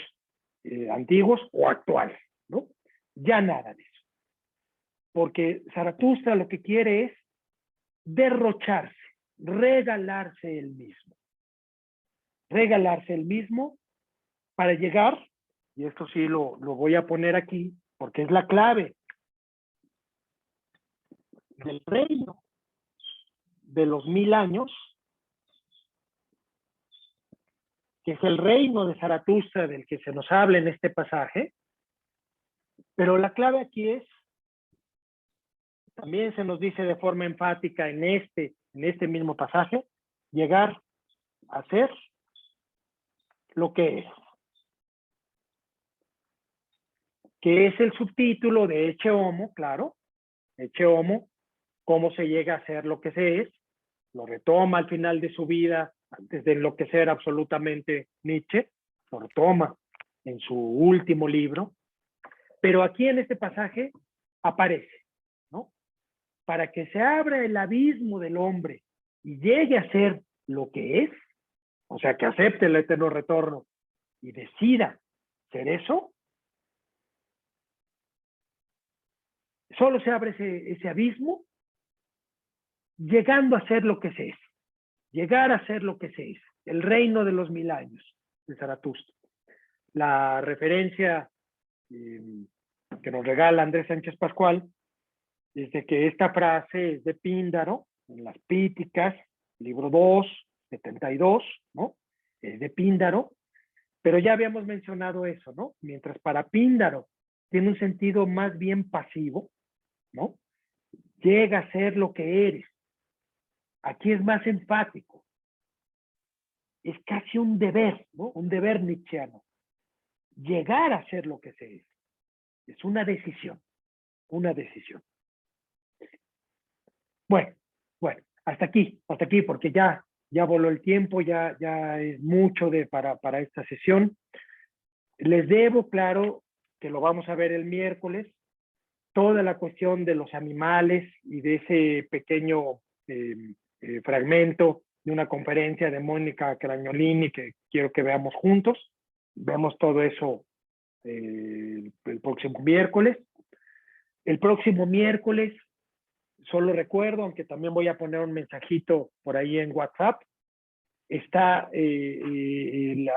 antiguos o actuales, ¿no? Ya nada de eso. Porque Zaratustra lo que quiere es derrocharse, regalarse él mismo. Regalarse él mismo para llegar, y esto sí lo voy a poner aquí, porque es la clave del reino de los 1000 años, que es el reino de Zaratustra del que se nos habla en este pasaje, pero la clave aquí es, también se nos dice de forma enfática en este mismo pasaje, llegar a ser lo que es el subtítulo de Ecce Homo, claro, Ecce Homo, cómo se llega a ser lo que se es, lo retoma al final de su vida, antes de enloquecer absolutamente Nietzsche, lo retoma en su último libro, pero aquí en este pasaje aparece, ¿no? Para que se abra el abismo del hombre y llegue a ser lo que es, o sea, que acepte el eterno retorno y decida ser eso, solo se abre ese abismo llegando a ser lo que se es, llegar a ser lo que se es, el reino de los 1000 años de Zaratustra. La referencia que nos regala Andrés Sánchez Pascual es de que esta frase es de Píndaro, en las Píticas, libro 2, 72, ¿no? Es de Píndaro, pero ya habíamos mencionado eso, ¿no? Mientras para Píndaro tiene un sentido más bien pasivo, ¿no? Llega a ser lo que eres. Aquí es más enfático. Es casi un deber, ¿no? Un deber nietzscheano. Llegar a ser lo que se es. Es una decisión, una decisión. Bueno, hasta aquí, porque ya voló el tiempo, ya es mucho para esta sesión. Les debo, claro, que lo vamos a ver el miércoles, toda la cuestión de los animales y de ese pequeño fragmento de una conferencia de Mónica Cragnolini que quiero que veamos juntos. Vemos todo eso el próximo miércoles. El próximo miércoles, solo recuerdo, aunque también voy a poner un mensajito por ahí en WhatsApp, está el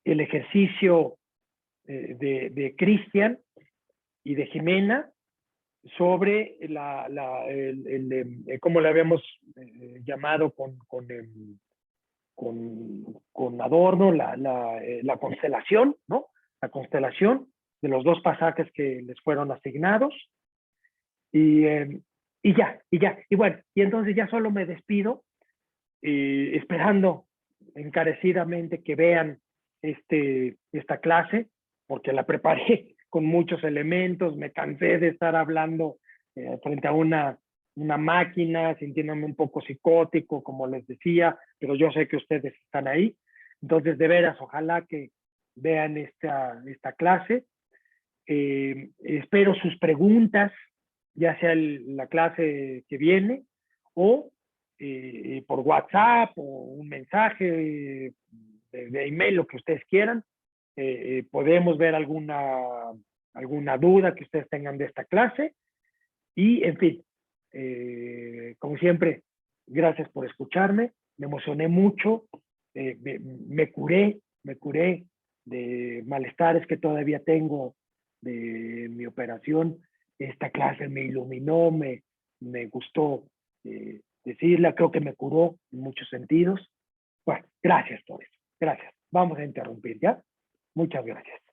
ejercicio de Cristian y de Jimena sobre cómo le habíamos llamado con Adorno, la constelación, ¿no? La constelación, de los 2 pasajes que les fueron asignados. Y ya. Y bueno, y entonces ya solo me despido, esperando encarecidamente que vean esta clase, porque la preparé con muchos elementos, me cansé de estar hablando frente a una máquina, sintiéndome un poco psicótico, como les decía, pero yo sé que ustedes están ahí. Entonces, de veras, ojalá que vean esta clase. Espero sus preguntas, ya sea la clase que viene o por WhatsApp o un mensaje de email, lo que ustedes quieran. Podemos ver alguna duda que ustedes tengan de esta clase. Y, en fin, como siempre, gracias por escucharme. Me emocioné mucho. Me curé de malestares que todavía tengo de mi operación. Esta clase me iluminó, me gustó decirla, creo que me curó en muchos sentidos. Bueno, gracias por eso. Gracias. Vamos a interrumpir, ¿ya? Muchas gracias.